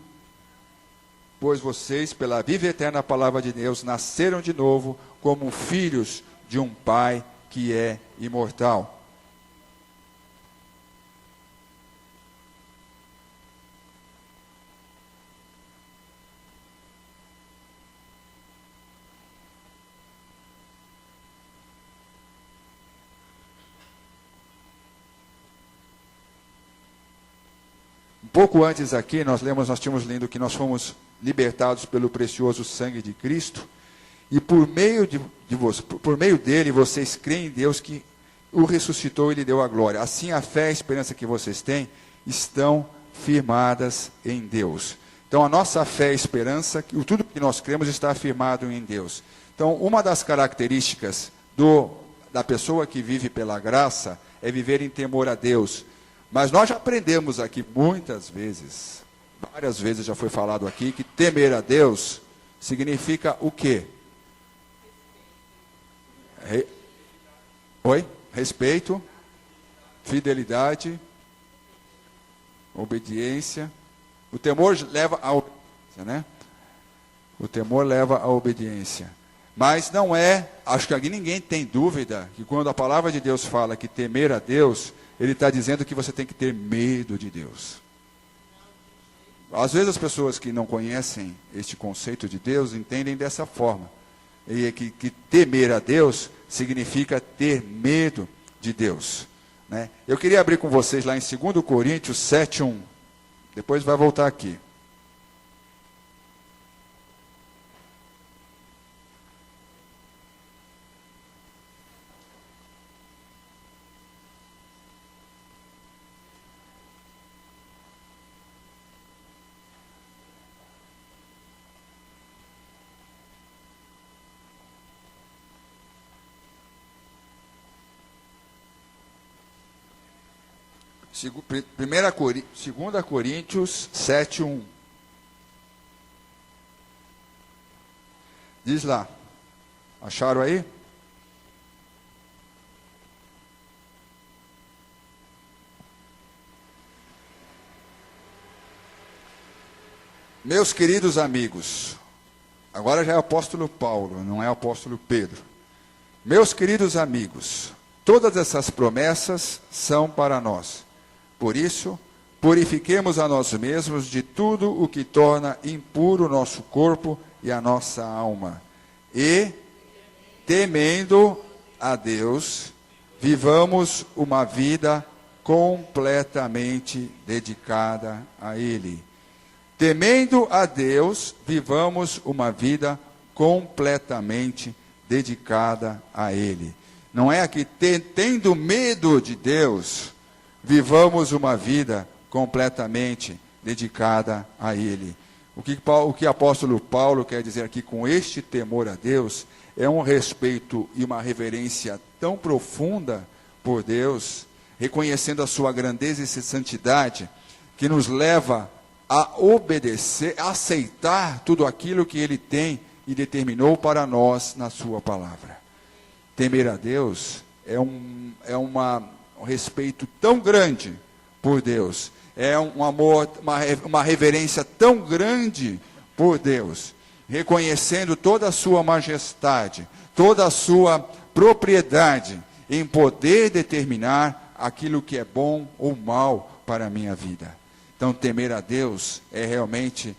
S1: Pois vocês, pela viva e eterna palavra de Deus, nasceram de novo como filhos de um Pai que é imortal. Um pouco antes aqui, nós tínhamos lido que nós fomos libertados pelo precioso sangue de Cristo, e por meio de você, por meio dele, vocês creem em Deus que o ressuscitou e lhe deu a glória. Assim, a fé e a esperança que vocês têm estão firmadas em Deus. Então, a nossa fé e esperança, tudo que nós cremos está afirmado em Deus. Então, uma das características da pessoa que vive pela graça é viver em temor a Deus. Mas nós já aprendemos aqui muitas vezes, várias vezes já foi falado aqui, que temer a Deus significa o quê? Respeito, fidelidade, obediência. O temor leva à obediência, né? O temor leva à obediência. Mas não acho que aqui ninguém tem dúvida que quando a palavra de Deus fala que temer a Deus, ele está dizendo que você tem que ter medo de Deus. Às vezes as pessoas que não conhecem este conceito de Deus entendem dessa forma. E que temer a Deus significa ter medo de Deus. Né? Eu queria abrir com vocês lá em 2 Coríntios 7:1. Depois vai voltar aqui. Primeira 2 Coríntios 7:1. Diz lá. Acharam aí? Meus queridos amigos, agora já é o apóstolo Paulo, não é o apóstolo Pedro. Meus queridos amigos, todas essas promessas são para nós. Por isso, purifiquemos a nós mesmos de tudo o que torna impuro o nosso corpo e a nossa alma. E, temendo a Deus, vivamos uma vida completamente dedicada a Ele. Temendo a Deus, vivamos uma vida completamente dedicada a Ele. Não é aqui, tendo medo de Deus, vivamos uma vida completamente dedicada a Ele. O que o apóstolo Paulo quer dizer aqui com este temor a Deus é um respeito e uma reverência tão profunda por Deus, reconhecendo a sua grandeza e santidade, que nos leva a obedecer, a aceitar tudo aquilo que Ele tem e determinou para nós na sua palavra. Temer a Deus é um respeito tão grande por Deus, é um amor, uma reverência tão grande por Deus, reconhecendo toda a sua majestade, toda a sua propriedade em poder determinar aquilo que é bom ou mal para a minha vida. Então, temer a Deus é realmente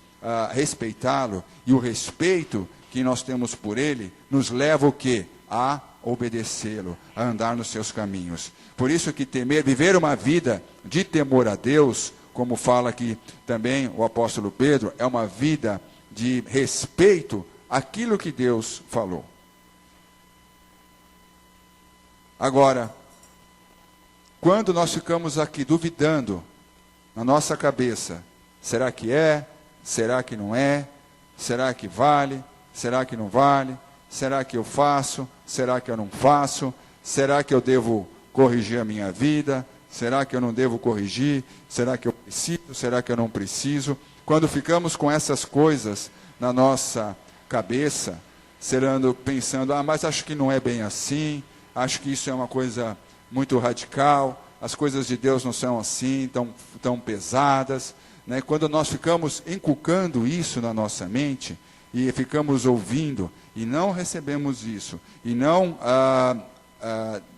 S1: respeitá-lo, e o respeito que nós temos por Ele nos leva o quê? A obedecê-lo, a andar nos seus caminhos. Por isso que viver uma vida de temor a Deus, como fala aqui também o apóstolo Pedro, é uma vida de respeito àquilo que Deus falou. Agora, quando nós ficamos aqui duvidando na nossa cabeça, será que é? Será que não é? Será que vale? Será que não vale? Será que eu faço? Será que eu não faço? Será que eu devo corrigir a minha vida? Será que eu não devo corrigir? Será que eu preciso? Será que eu não preciso? Quando ficamos com essas coisas na nossa cabeça, pensando, mas acho que não é bem assim, acho que isso é uma coisa muito radical, as coisas de Deus não são assim, tão pesadas. Né? Quando nós ficamos inculcando isso na nossa mente, e ficamos ouvindo, e não recebemos isso, e não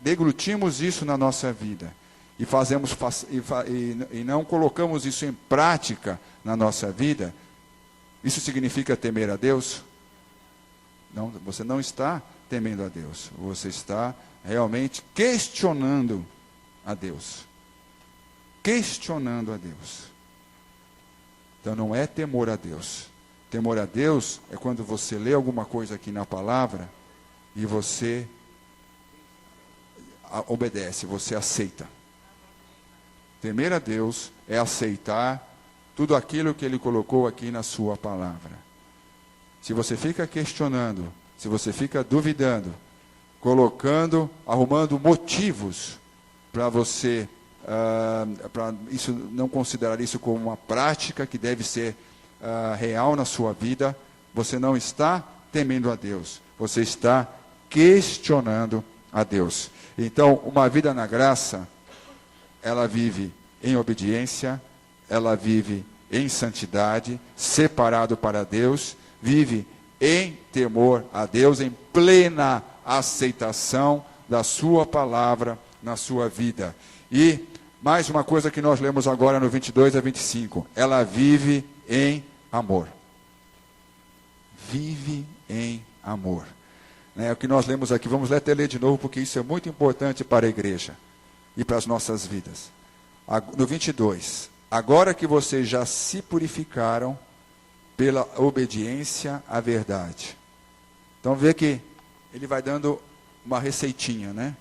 S1: deglutimos isso na nossa vida, e não colocamos isso em prática na nossa vida, isso significa temer a Deus? Não, você não está temendo a Deus, você está realmente questionando a Deus. Questionando a Deus. Então não é temor a Deus. Temor a Deus é quando você lê alguma coisa aqui na palavra e você obedece, você aceita. Temer a Deus é aceitar tudo aquilo que Ele colocou aqui na sua palavra. Se você fica questionando, se você fica duvidando, arrumando motivos para você, para isso, não considerar isso como uma prática que deve ser real na sua vida, você não está temendo a Deus, você está questionando a Deus. Então, uma vida na graça, ela vive em obediência, ela vive em santidade, separado para Deus, vive em temor a Deus, em plena aceitação da sua palavra na sua vida. E mais uma coisa que nós lemos agora no 22 a 25, ela vive em amor. Vive em amor. O que nós lemos aqui, vamos até ler de novo, porque isso é muito importante para a igreja e para as nossas vidas. No 22, agora que vocês já se purificaram pela obediência à verdade. Então vê que ele vai dando uma receitinha, né?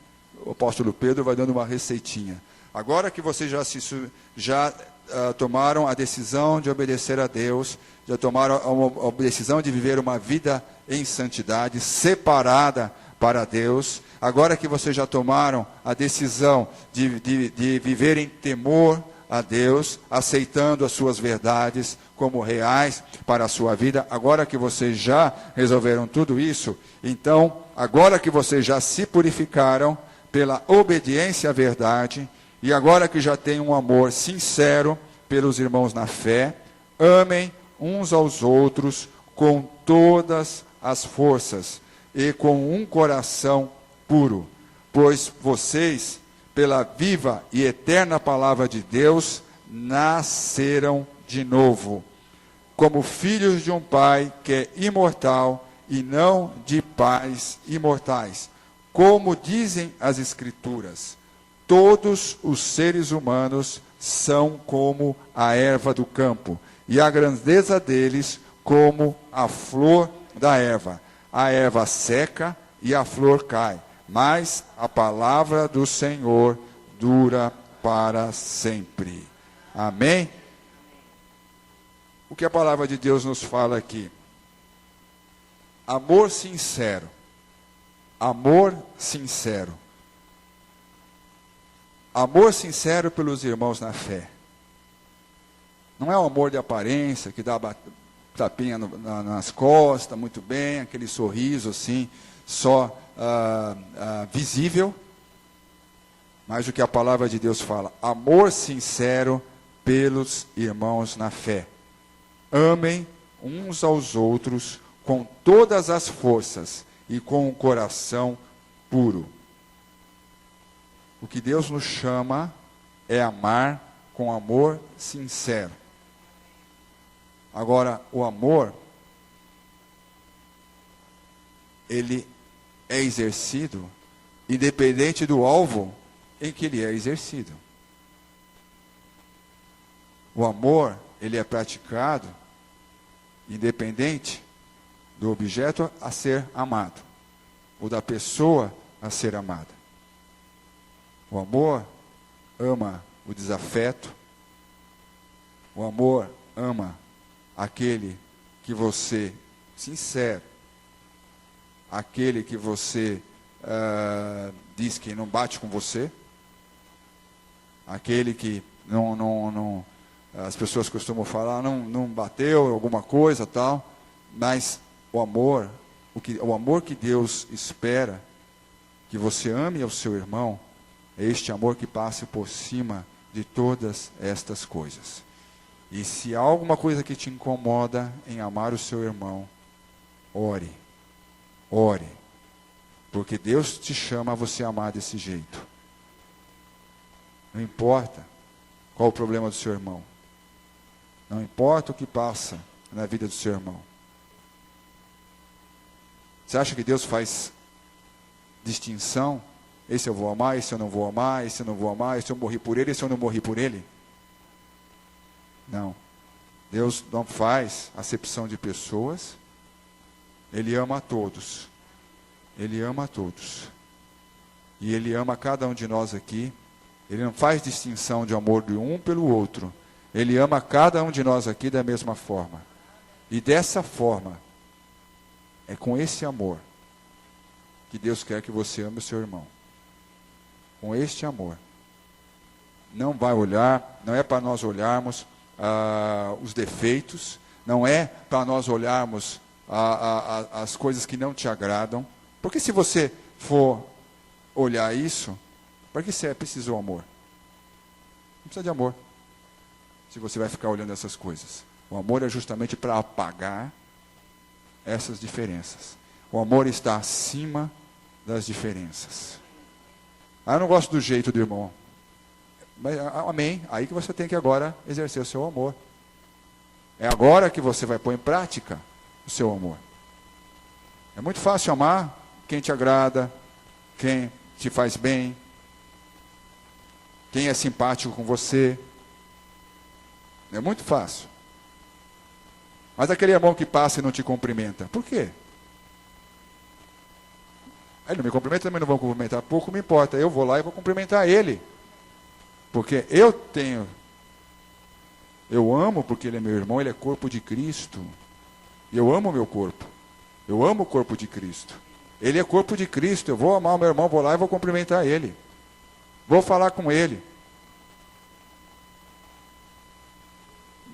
S1: O apóstolo Pedro vai dando uma receitinha. Agora que vocês já tomaram a decisão de obedecer a Deus, já tomaram a decisão de viver uma vida em santidade, separada para Deus, agora que vocês já tomaram a decisão de viver em temor a Deus, aceitando as suas verdades como reais para a sua vida, agora que vocês já resolveram tudo isso, então, agora que vocês já se purificaram pela obediência à verdade, e agora que já têm um amor sincero pelos irmãos na fé, amem uns aos outros com todas as forças e com um coração puro, pois vocês, pela viva e eterna palavra de Deus, nasceram de novo, como filhos de um Pai que é imortal e não de pais imortais. Como dizem as Escrituras, todos os seres humanos são como a erva do campo, e a grandeza deles como a flor da erva. A erva seca e a flor cai, mas a palavra do Senhor dura para sempre. Amém? O que a palavra de Deus nos fala aqui? Amor sincero. Amor sincero. Amor sincero pelos irmãos na fé. Não é o amor de aparência, que dá tapinha nas costas, muito bem, aquele sorriso assim, só visível. Mas o que a palavra de Deus fala, amor sincero pelos irmãos na fé. Amem uns aos outros com todas as forças e com o coração puro. O que Deus nos chama é amar com amor sincero. Agora, o amor, ele é exercido independente do alvo em que ele é exercido. O amor, ele é praticado independente do objeto a ser amado, ou da pessoa a ser amada. O amor ama o desafeto, o amor ama aquele que você, sincero, aquele que você diz que não bate com você, aquele que não as pessoas costumam falar, não bateu, alguma coisa tal, mas o amor que Deus espera que você ame ao seu irmão, é este amor que passe por cima de todas estas coisas. E se há alguma coisa que te incomoda em amar o seu irmão, ore, porque Deus te chama a você amar desse jeito. Não importa qual o problema do seu irmão, não importa o que passa na vida do seu irmão. Você acha que Deus faz distinção? Esse eu vou amar, esse eu não vou amar, esse eu não vou amar, esse eu morri por ele, esse eu não morri por ele? Não. Deus não faz acepção de pessoas. Ele ama a todos. Ele ama a todos. E Ele ama cada um de nós aqui. Ele não faz distinção de amor de um pelo outro. Ele ama cada um de nós aqui da mesma forma. E dessa forma, é com esse amor que Deus quer que você ame o seu irmão. Com este amor. Não vai olhar, não é para nós olharmos os defeitos, não é para nós olharmos as coisas que não te agradam. Porque se você for olhar isso, para que você precisa do amor? Não precisa de amor. Se você vai ficar olhando essas coisas. O amor é justamente para apagar essas diferenças. O amor está acima das diferenças. Eu não gosto do jeito do irmão. Mas, amém. Aí que você tem que agora exercer o seu amor. É agora que você vai pôr em prática o seu amor. É muito fácil amar quem te agrada, quem te faz bem, quem é simpático com você. É muito fácil. Mas aquele irmão que passa e não te cumprimenta, por quê? Ele não me cumprimenta, também não vou cumprimentar. Pouco me importa, eu vou lá e vou cumprimentar ele. Porque eu amo porque ele é meu irmão, ele é corpo de Cristo. E eu amo o meu corpo. Eu amo o corpo de Cristo. Ele é corpo de Cristo, eu vou amar o meu irmão, vou lá e vou cumprimentar ele. Vou falar com ele.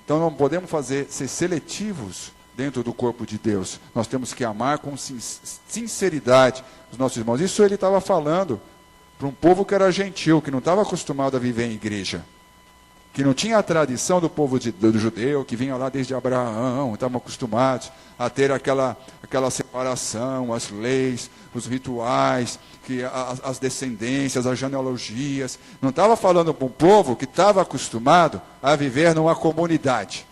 S1: Então não podemos ser seletivos dentro do corpo de Deus. Nós temos que amar com sinceridade os nossos irmãos. Isso ele estava falando para um povo que era gentil, que não estava acostumado a viver em igreja. Que não tinha a tradição do povo do judeu, que vinha lá desde Abraão, estavam acostumados a ter aquela separação, as leis, os rituais, as descendências, as genealogias. Não estava falando para um povo que estava acostumado a viver numa comunidade.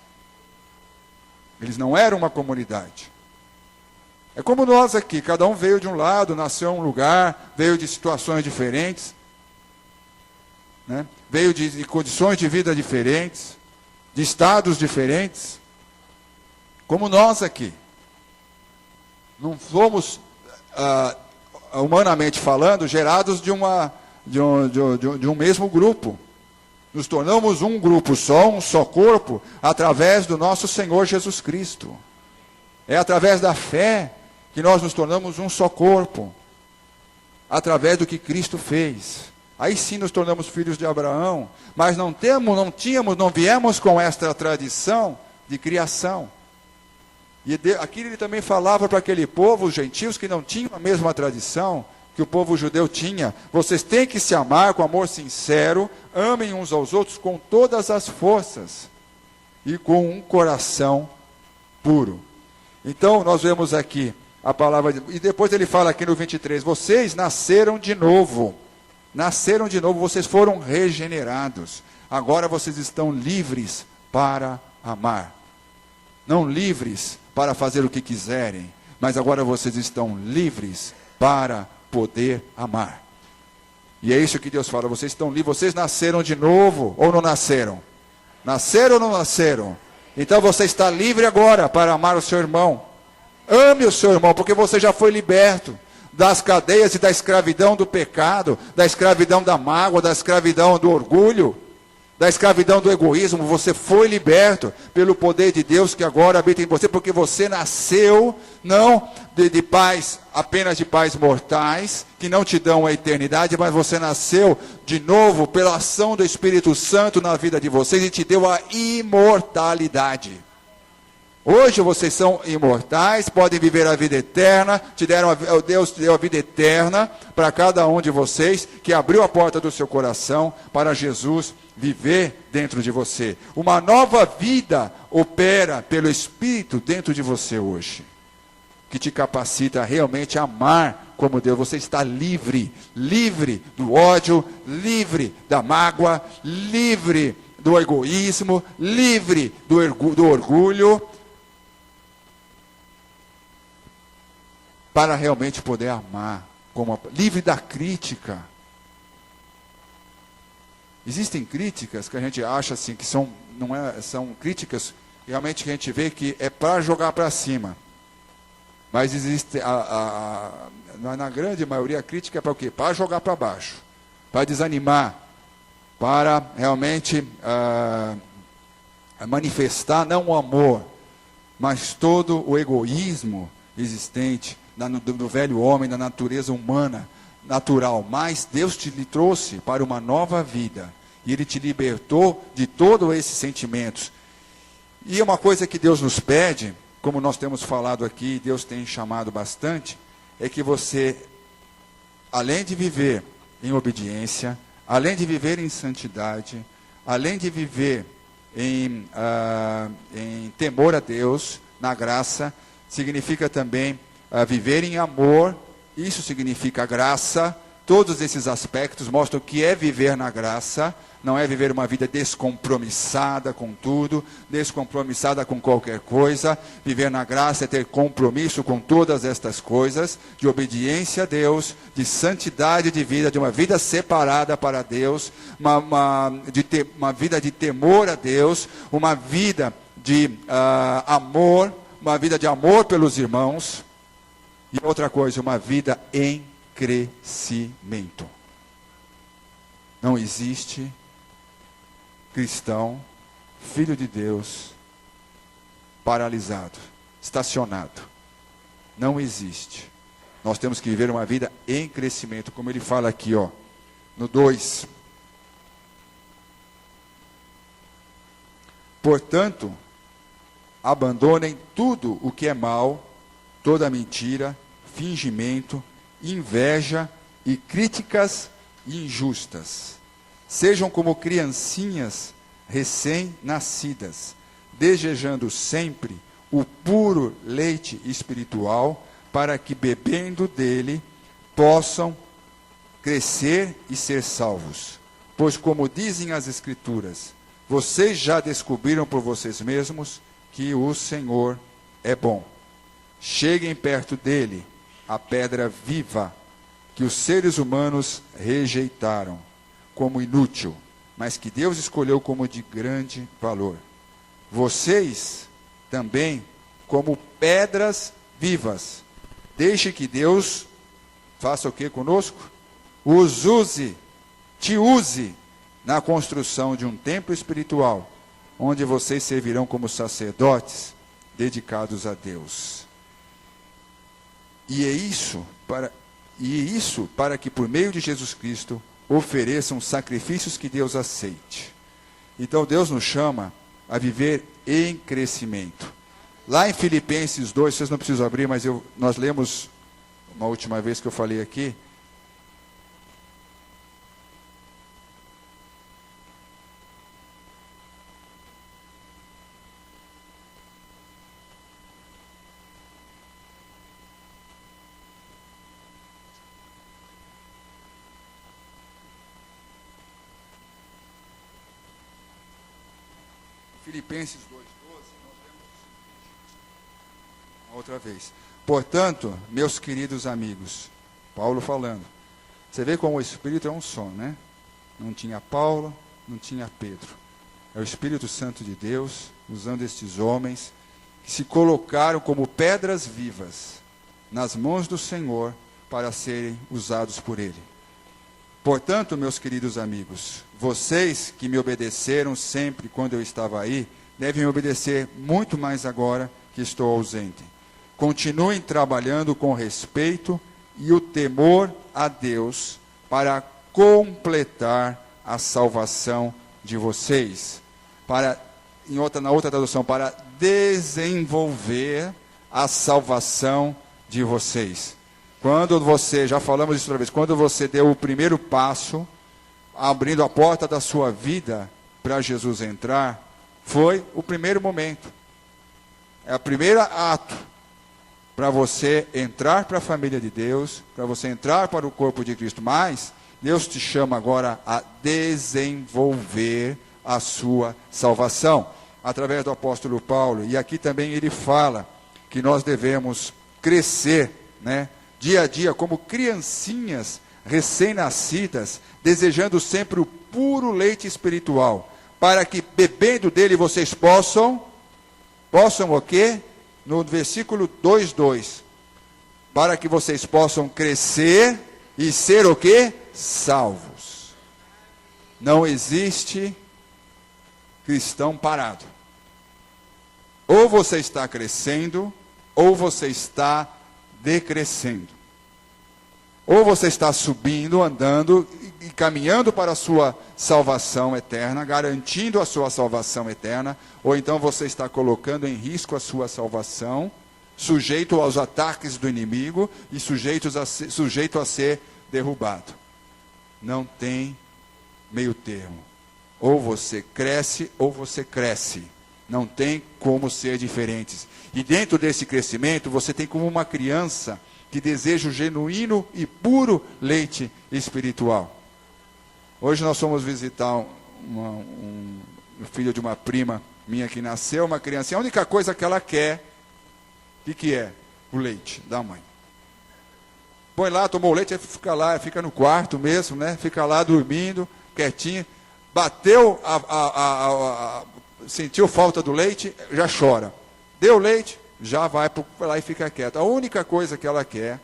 S1: Eles não eram uma comunidade. É como nós aqui, cada um veio de um lado, nasceu em um lugar, veio de situações diferentes, né? Veio de condições de vida diferentes, de estados diferentes, como nós aqui. Não fomos, humanamente falando, gerados de um mesmo grupo. Nos tornamos um grupo só, um só corpo, através do nosso Senhor Jesus Cristo. É através da fé que nós nos tornamos um só corpo, através do que Cristo fez. Aí sim nos tornamos filhos de Abraão, mas não viemos com esta tradição de criação. E aqui ele também falava para aquele povo, os gentios, que não tinham a mesma tradição que o povo judeu tinha. Vocês têm que se amar com amor sincero, amem uns aos outros com todas as forças e com um coração puro. Então nós vemos aqui a palavra, e depois ele fala aqui no 23, vocês nasceram de novo. Nasceram de novo, vocês foram regenerados. Agora vocês estão livres para amar. Não livres para fazer o que quiserem, mas agora vocês estão livres para poder amar. E é isso que Deus fala, vocês estão livres, vocês nasceram de novo ou não nasceram? Nasceram ou não nasceram? Então você está livre agora para amar o seu irmão. Ame o seu irmão, porque você já foi liberto das cadeias e da escravidão do pecado, da escravidão da mágoa, da escravidão do orgulho, da escravidão do egoísmo. Você foi liberto pelo poder de Deus que agora habita em você, porque você nasceu não de pais, apenas de pais mortais, que não te dão a eternidade, mas você nasceu de novo pela ação do Espírito Santo na vida de vocês e te deu a imortalidade. Hoje vocês são imortais, podem viver a vida eterna, Deus te deu a vida eterna para cada um de vocês, que abriu a porta do seu coração para Jesus viver dentro de você. Uma nova vida opera pelo Espírito dentro de você hoje, que te capacita a realmente amar como Deus. Você está livre, livre do ódio, livre da mágoa, livre do egoísmo, livre do orgulho, para realmente poder amar, livre da crítica. Existem críticas que a gente acha assim, que são críticas realmente que a gente vê que é para jogar para cima. Mas existe, na grande maioria, a crítica é para o quê? Para jogar para baixo, para desanimar, para realmente manifestar não o amor, mas todo o egoísmo existente do velho homem, da natureza humana, natural. Mas Deus te trouxe para uma nova vida, e Ele te libertou de todos esses sentimentos. E uma coisa que Deus nos pede, como nós temos falado aqui, Deus tem chamado bastante, é que você, além de viver em obediência, além de viver em santidade, além de viver em temor a Deus, na graça, significa também viver em amor. Isso significa graça. Todos esses aspectos mostram que é viver na graça. Não é viver uma vida descompromissada com tudo, descompromissada com qualquer coisa. Viver na graça é ter compromisso com todas estas coisas, de obediência a Deus, de santidade de vida, de uma vida separada para Deus, uma vida de temor a Deus, uma vida de amor, uma vida de amor pelos irmãos. E outra coisa, uma vida em crescimento. Não existe cristão, filho de Deus, paralisado, estacionado. Não existe. Nós temos que viver uma vida em crescimento, como ele fala aqui, no 2. Portanto, abandonem tudo o que é mal, toda mentira, fingimento, inveja e críticas injustas. Sejam como criancinhas recém-nascidas, desejando sempre o puro leite espiritual, para que, bebendo dele, possam crescer e ser salvos. Pois, como dizem as Escrituras, vocês já descobriram por vocês mesmos que o Senhor é bom. Cheguem perto dele, a pedra viva, que os seres humanos rejeitaram como inútil, mas que Deus escolheu como de grande valor. Vocês também, como pedras vivas, deixe que Deus faça o que conosco? Te use na construção de um templo espiritual, onde vocês servirão como sacerdotes dedicados a Deus. E isso para que por meio de Jesus Cristo ofereçam sacrifícios que Deus aceite. Então Deus nos chama a viver em crescimento. Lá em Filipenses 2, vocês não precisam abrir, mas nós lemos uma última vez que eu falei aqui. Filipenses 2:12, nós lemos outra vez. Portanto, meus queridos amigos, Paulo falando, você vê como o Espírito é um só, né? Não tinha Paulo, não tinha Pedro. É o Espírito Santo de Deus, usando estes homens, que se colocaram como pedras vivas nas mãos do Senhor para serem usados por Ele. Portanto, meus queridos amigos, vocês que me obedeceram sempre quando eu estava aí, devem me obedecer muito mais agora que estou ausente. Continuem trabalhando com respeito e o temor a Deus para completar a salvação de vocês. Na outra tradução, para desenvolver a salvação de vocês. Quando você, já falamos isso outra vez, quando você deu o primeiro passo, abrindo a porta da sua vida para Jesus entrar, foi o primeiro momento. É o primeiro ato para você entrar para a família de Deus, para você entrar para o corpo de Cristo. Mas Deus te chama agora a desenvolver a sua salvação, através do apóstolo Paulo. E aqui também ele fala que nós devemos crescer, né? Dia a dia, como criancinhas recém-nascidas, desejando sempre o puro leite espiritual, para que bebendo dele vocês possam o quê? No versículo 2:2, para que vocês possam crescer e ser o quê? Salvos. Não existe cristão parado. Ou você está crescendo, ou você está decrescendo. Ou você está subindo, andando e caminhando para a sua salvação eterna, garantindo a sua salvação eterna, ou então você está colocando em risco a sua salvação, sujeito aos ataques do inimigo e sujeito a ser derrubado. Não tem meio termo. Ou você cresce, ou você cresce. Não tem como ser diferentes. E dentro desse crescimento, você tem como uma criança que deseja o genuíno e puro leite espiritual. Hoje nós fomos visitar o filho de uma prima minha que nasceu, uma criança. A única coisa que ela quer, o que é? O leite da mãe. Põe lá, tomou o leite, aí fica lá, fica no quarto mesmo, né? Fica lá dormindo, quietinho. Bateu, sentiu falta do leite, já chora. Deu leite, já vai lá e fica quieto. A única coisa que ela quer,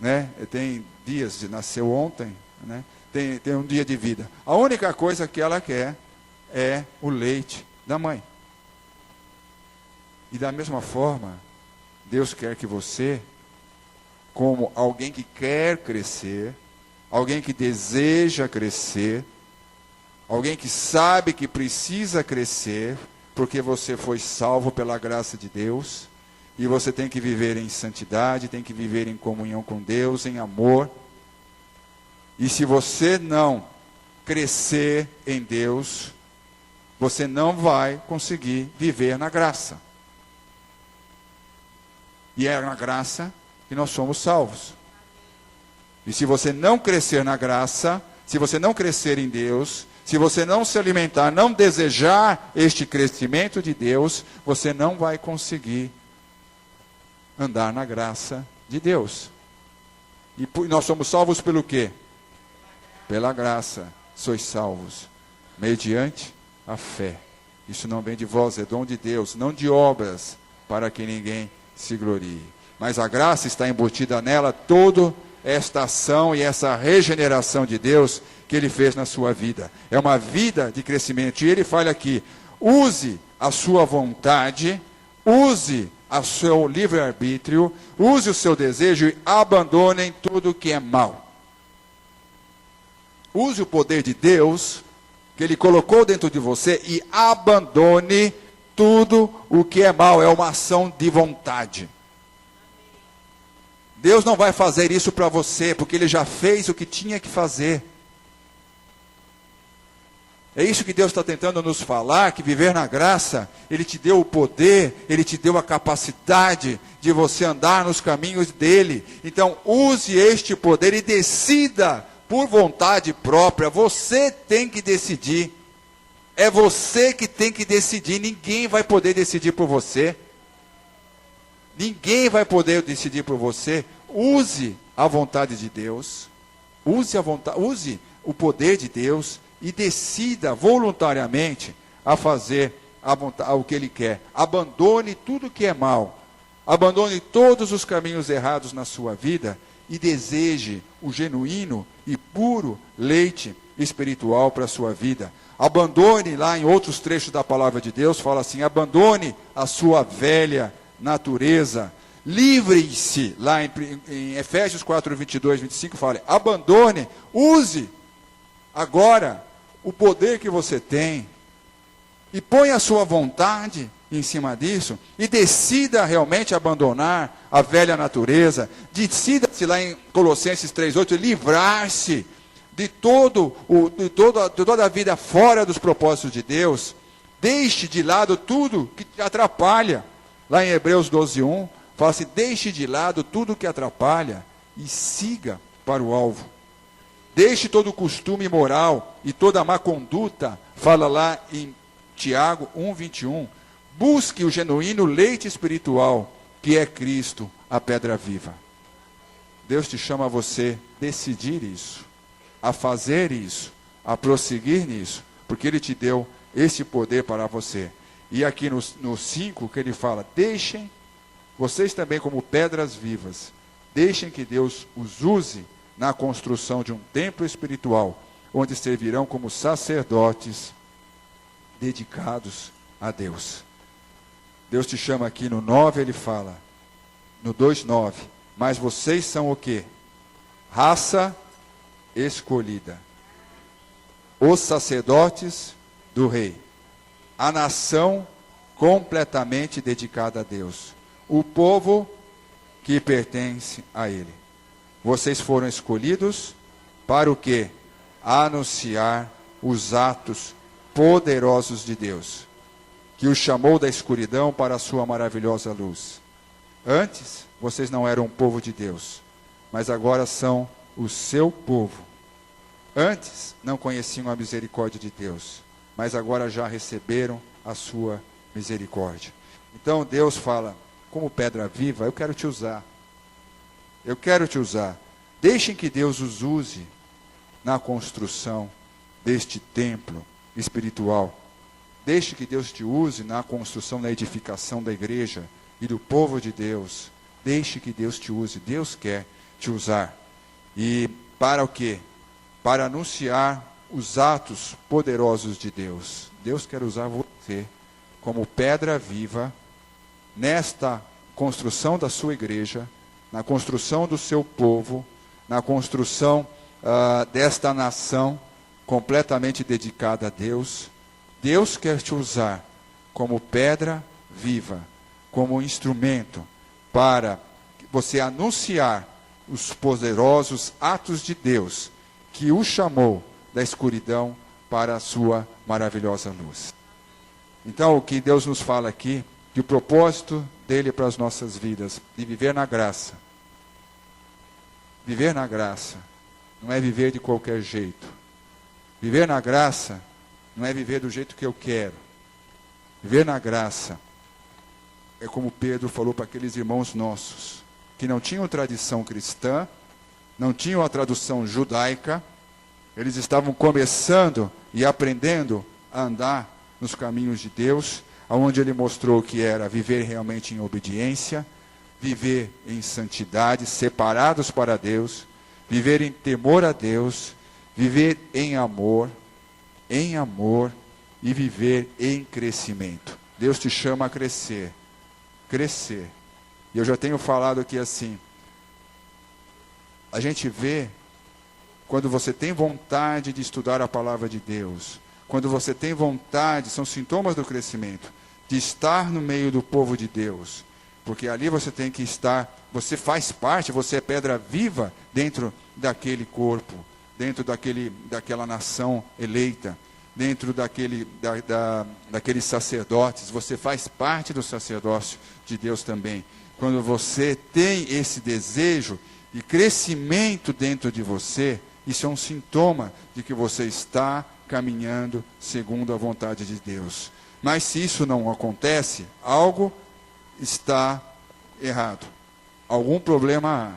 S1: né? Tem dias, nasceu ontem, né? Tem um dia de vida. A única coisa que ela quer é o leite da mãe. E da mesma forma, Deus quer que você, como alguém que quer crescer, alguém que deseja crescer, alguém que sabe que precisa crescer, porque você foi salvo pela graça de Deus, e você tem que viver em santidade, tem que viver em comunhão com Deus, em amor. E se você não crescer em Deus, você não vai conseguir viver na graça. E é na graça que nós somos salvos. E se você não crescer na graça, se você não crescer em Deus, se você não se alimentar, não desejar este crescimento de Deus, você não vai conseguir andar na graça de Deus. E nós somos salvos pelo quê? Pela graça sois salvos, mediante a fé. Isso não vem de vós, é dom de Deus, não de obras, para que ninguém se glorie. Mas a graça está embutida nela toda esta ação e essa regeneração de Deus que Ele fez na sua vida. É uma vida de crescimento. E Ele fala aqui, use a sua vontade, use o seu livre-arbítrio, use o seu desejo e abandonem tudo o que é mal. Use o poder de Deus, que Ele colocou dentro de você, e abandone tudo o que é mal. É uma ação de vontade. Deus não vai fazer isso para você, porque Ele já fez o que tinha que fazer. É isso que Deus está tentando nos falar, que viver na graça, Ele te deu o poder, Ele te deu a capacidade de você andar nos caminhos dEle. Então, use este poder e decida por vontade própria. Você tem que decidir. É você que tem que decidir. Ninguém vai poder decidir por você. Ninguém vai poder decidir por você. Use a vontade de Deus. Use o poder de Deus e decida voluntariamente a fazer o que Ele quer. Abandone tudo que é mal. Abandone todos os caminhos errados na sua vida e deseje o genuíno e puro leite espiritual para a sua vida. Abandone, lá em outros trechos da palavra de Deus, fala assim, abandone a sua velha natureza, livre-se, lá em Efésios 4, 22, 25, fala, abandone, use agora o poder que você tem, e põe a sua vontade em cima disso, e decida realmente abandonar a velha natureza, decida-se lá em Colossenses 3,8, livrar-se de toda a vida fora dos propósitos de Deus, deixe de lado tudo que te atrapalha, lá em Hebreus 12:1, fala assim, deixe de lado tudo que atrapalha, e siga para o alvo. Deixe todo o costume imoral e toda a má conduta, fala lá em Tiago 1:21, busque o genuíno leite espiritual, que é Cristo, a pedra viva. Deus te chama a você decidir isso, a fazer isso, a prosseguir nisso, porque Ele te deu esse poder para você. E aqui no 5 que Ele fala, deixem vocês também como pedras vivas, Deixem que Deus os use na construção de um templo espiritual, onde servirão como sacerdotes dedicados a Deus. Deus te chama aqui no 9, ele fala, no 2:9, mas vocês são o quê? Raça escolhida, os sacerdotes do rei, a nação completamente dedicada a Deus, o povo que pertence a ele. Vocês foram escolhidos para o quê? Anunciar os atos poderosos de Deus, que os chamou da escuridão para a sua maravilhosa luz. Antes, vocês não eram um povo de Deus, mas agora são o seu povo. Antes, não conheciam a misericórdia de Deus, mas agora já receberam a sua misericórdia. Então Deus fala, como pedra viva, eu quero te usar. Eu quero te usar. Deixem que Deus os use na construção deste templo espiritual. Deixe que Deus te use na construção, na edificação da igreja e do povo de Deus. Deixe que Deus te use. Deus quer te usar. E para o quê? Para anunciar os atos poderosos de Deus. Deus quer usar você como pedra viva nesta construção da sua igreja, na construção do seu povo, na construção desta nação completamente dedicada a Deus. Deus quer te usar como pedra viva, como instrumento para você anunciar os poderosos atos de Deus, que o chamou da escuridão para a sua maravilhosa luz. Então, o que Deus nos fala aqui, que o propósito dele para as nossas vidas, de viver na graça. Viver na graça não é viver de qualquer jeito. Viver na graça não é viver do jeito que eu quero. Viver na graça é como Pedro falou para aqueles irmãos nossos, que não tinham tradição cristã, não tinham a tradução judaica, eles estavam começando e aprendendo a andar nos caminhos de Deus, onde ele mostrou que era viver realmente em obediência, viver em santidade, separados para Deus, viver em temor a Deus, viver em amor e viver em crescimento. Deus te chama a crescer. Crescer. E eu já tenho falado aqui assim, a gente vê quando você tem vontade de estudar a palavra de Deus, quando você tem vontade, são sintomas do crescimento, de estar no meio do povo de Deus, porque ali você tem que estar, você faz parte, você é pedra viva dentro daquele corpo, dentro daquela nação eleita, dentro daqueles sacerdotes, você faz parte do sacerdócio de Deus também. Quando você tem esse desejo e crescimento dentro de você, isso é um sintoma de que você está caminhando segundo a vontade de Deus. Mas se isso não acontece, algo está errado. Algum problema há.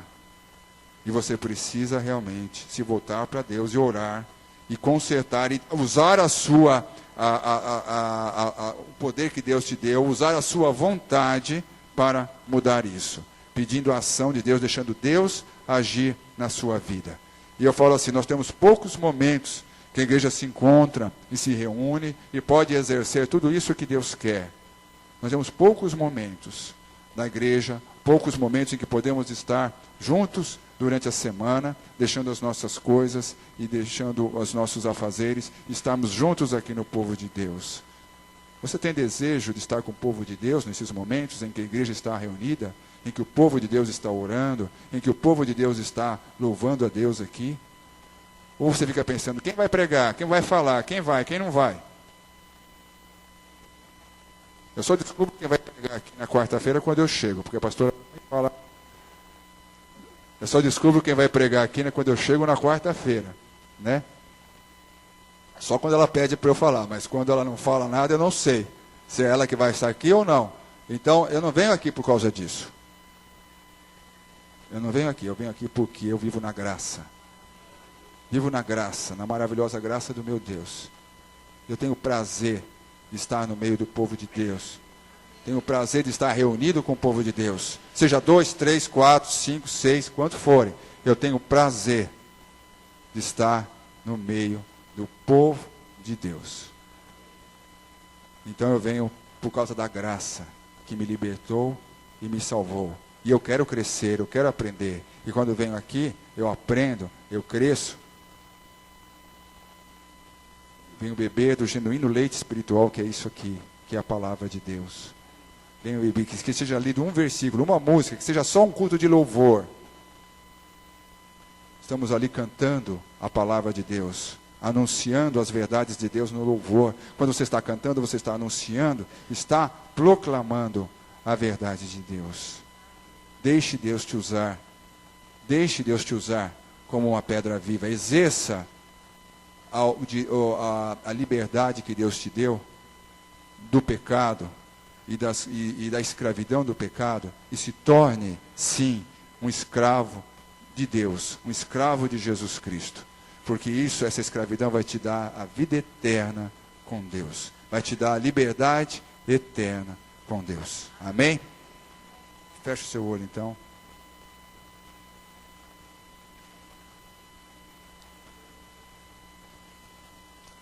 S1: E você precisa realmente se voltar para Deus e orar, e consertar, e usar o poder que Deus te deu, usar a sua vontade para mudar isso. Pedindo a ação de Deus, deixando Deus agir na sua vida. E eu falo assim, nós temos poucos momentos que a igreja se encontra e se reúne e pode exercer tudo isso que Deus quer. Nós temos poucos momentos na igreja, poucos momentos em que podemos estar juntos durante a semana, deixando as nossas coisas e deixando os nossos afazeres, estarmos juntos aqui no povo de Deus. Você tem desejo de estar com o povo de Deus nesses momentos em que a igreja está reunida, em que o povo de Deus está orando, em que o povo de Deus está louvando a Deus aqui? Ou você fica pensando, quem vai pregar, quem vai falar, quem vai, quem não vai? Eu só descubro quem vai pregar aqui na quarta-feira quando eu chego, porque a pastora fala. Eu só descubro quem vai pregar aqui quando eu chego na quarta-feira, né? Só quando ela pede para eu falar, mas quando ela não fala nada, eu não sei se é ela que vai estar aqui ou não. Então, eu não venho aqui por causa disso. Eu não venho aqui, eu venho aqui porque eu vivo na graça. Vivo na graça, na maravilhosa graça do meu Deus. Eu tenho prazer de estar no meio do povo de Deus. Tenho o prazer de estar reunido com o povo de Deus. Seja 2, 3, 4, 5, 6, quanto forem. Eu tenho o prazer de estar no meio do povo de Deus. Então eu venho por causa da graça que me libertou e me salvou. E eu quero crescer, eu quero aprender. E quando eu venho aqui, eu aprendo, eu cresço. Venho beber do genuíno leite espiritual, que é isso aqui, que é a palavra de Deus. Venho beber, que seja lido um versículo, uma música, que seja só um culto de louvor. Estamos ali cantando a palavra de Deus, anunciando as verdades de Deus no louvor. Quando você está cantando, você está anunciando, está proclamando a verdade de Deus. Deixe Deus te usar. Deixe Deus te usar como uma pedra viva. Exerça a liberdade que Deus te deu do pecado e da escravidão do pecado e se torne, sim, um escravo de Deus, um escravo de Jesus Cristo. Porque essa escravidão vai te dar a vida eterna com Deus. Vai te dar a liberdade eterna com Deus. Amém? Feche o seu olho então.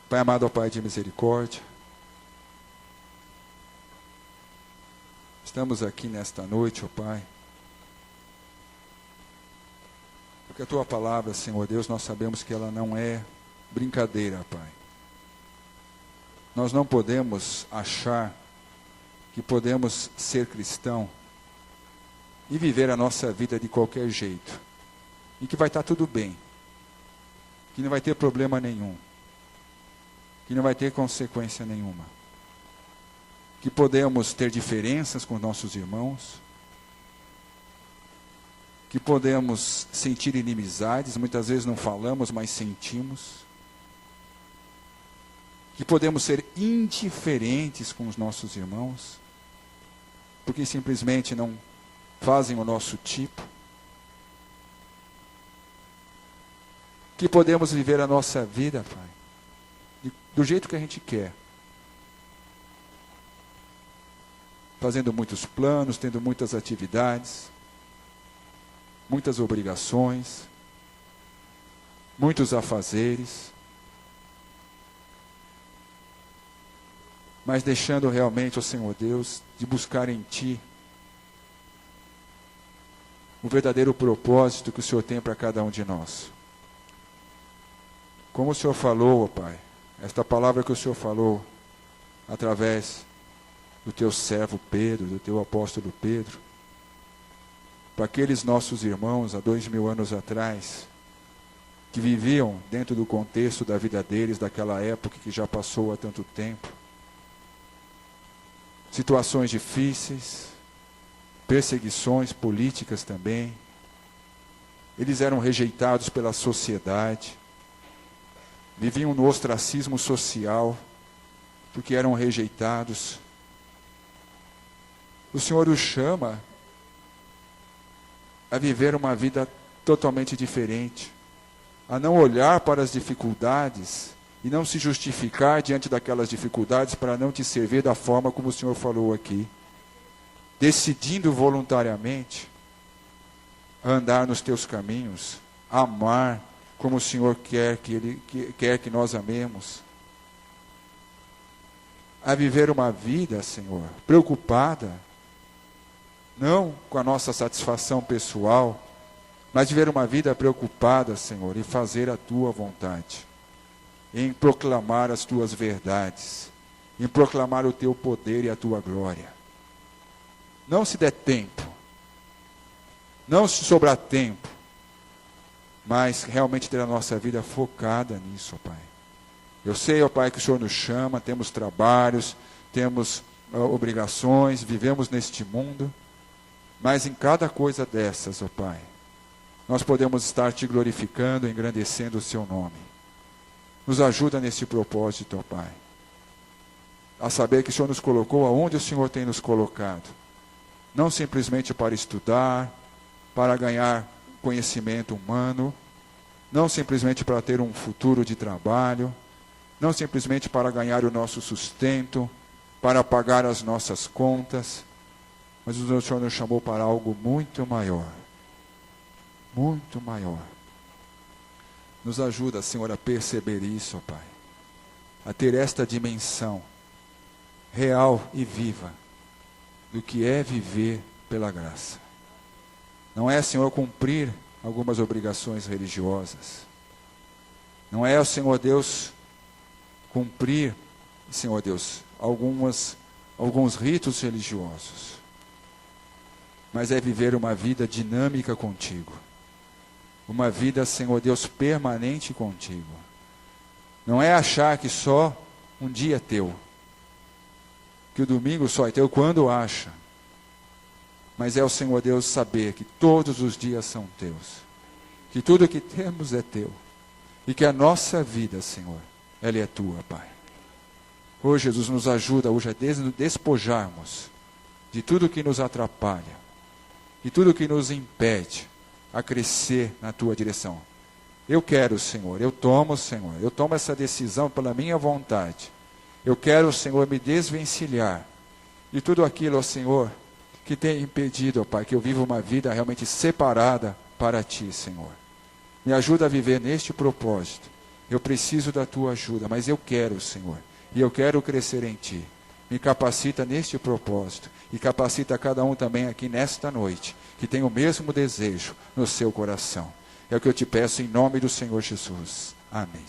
S1: Pai amado, ó Pai de misericórdia, estamos aqui nesta noite, ó Pai, porque a Tua palavra, Senhor Deus, nós sabemos que ela não é brincadeira, Pai. Nós não podemos achar que podemos ser cristão e viver a nossa vida de qualquer jeito, e que vai estar tudo bem, que não vai ter problema nenhum, que não vai ter consequência nenhuma, que podemos ter diferenças com nossos irmãos, que podemos sentir inimizades, muitas vezes não falamos, mas sentimos, que podemos ser indiferentes com os nossos irmãos, porque simplesmente não fazem o nosso tipo, que podemos viver a nossa vida, Pai, do jeito que a gente quer, fazendo muitos planos, tendo muitas atividades, muitas obrigações, muitos afazeres, mas deixando realmente, ó Senhor Deus, de buscar em Ti o verdadeiro propósito que o Senhor tem para cada um de nós. Como o Senhor falou, ó Pai, esta palavra que o Senhor falou através do Teu servo Pedro, do Teu apóstolo Pedro, para aqueles nossos irmãos há 2000 anos atrás, que viviam dentro do contexto da vida deles, daquela época que já passou há tanto tempo. Situações difíceis, perseguições políticas também. Eles eram rejeitados pela sociedade, viviam no ostracismo social, porque eram rejeitados. O Senhor os chama a viver uma vida totalmente diferente, a não olhar para as dificuldades e não se justificar diante daquelas dificuldades para não te servir da forma como o Senhor falou aqui, decidindo voluntariamente andar nos teus caminhos, amar como o Senhor quer que nós amemos, a viver uma vida, Senhor, preocupada, não com a nossa satisfação pessoal, mas viver uma vida preocupada, Senhor, em fazer a Tua vontade, em proclamar as Tuas verdades, em proclamar o Teu poder e a Tua glória. Não se der tempo, não se sobrar tempo, mas realmente ter a nossa vida focada nisso, ó Pai. Eu sei, ó Pai, que o Senhor nos chama, temos trabalhos, temos obrigações, vivemos neste mundo, mas em cada coisa dessas, ó Pai, nós podemos estar Te glorificando, engrandecendo o Seu nome. Nos ajuda nesse propósito, ó Pai, a saber que o Senhor nos colocou aonde o Senhor tem nos colocado, não simplesmente para estudar, para ganhar conhecimento humano, não simplesmente para ter um futuro de trabalho, não simplesmente para ganhar o nosso sustento, para pagar as nossas contas, mas o Senhor nos chamou para algo muito maior. Muito maior. Nos ajuda, Senhor, a perceber isso, ó Pai. A ter esta dimensão real e viva do que é viver pela graça. Não é, Senhor, cumprir algumas obrigações religiosas. Não é, Senhor Deus, cumprir, Senhor Deus, alguns ritos religiosos. Mas é viver uma vida dinâmica contigo. Uma vida, Senhor Deus, permanente contigo. Não é achar que só um dia é teu. Que o domingo só é teu quando acha. Mas é o Senhor Deus saber que todos os dias são teus. Que tudo que temos é teu. E que a nossa vida, Senhor, ela é tua, Pai. Hoje, Jesus, nos ajuda hoje a despojarmos de tudo que nos atrapalha. E tudo que nos impede a crescer na tua direção. Eu quero, Senhor, eu tomo essa decisão pela minha vontade. Eu quero, Senhor, me desvencilhar de tudo aquilo, ó Senhor, que tem impedido, ó Pai, que eu viva uma vida realmente separada para Ti, Senhor. Me ajuda a viver neste propósito. Eu preciso da Tua ajuda, mas eu quero, Senhor, e eu quero crescer em Ti. Me capacita neste propósito e capacita cada um também aqui nesta noite, que tem o mesmo desejo no seu coração. É o que eu te peço em nome do Senhor Jesus. Amém.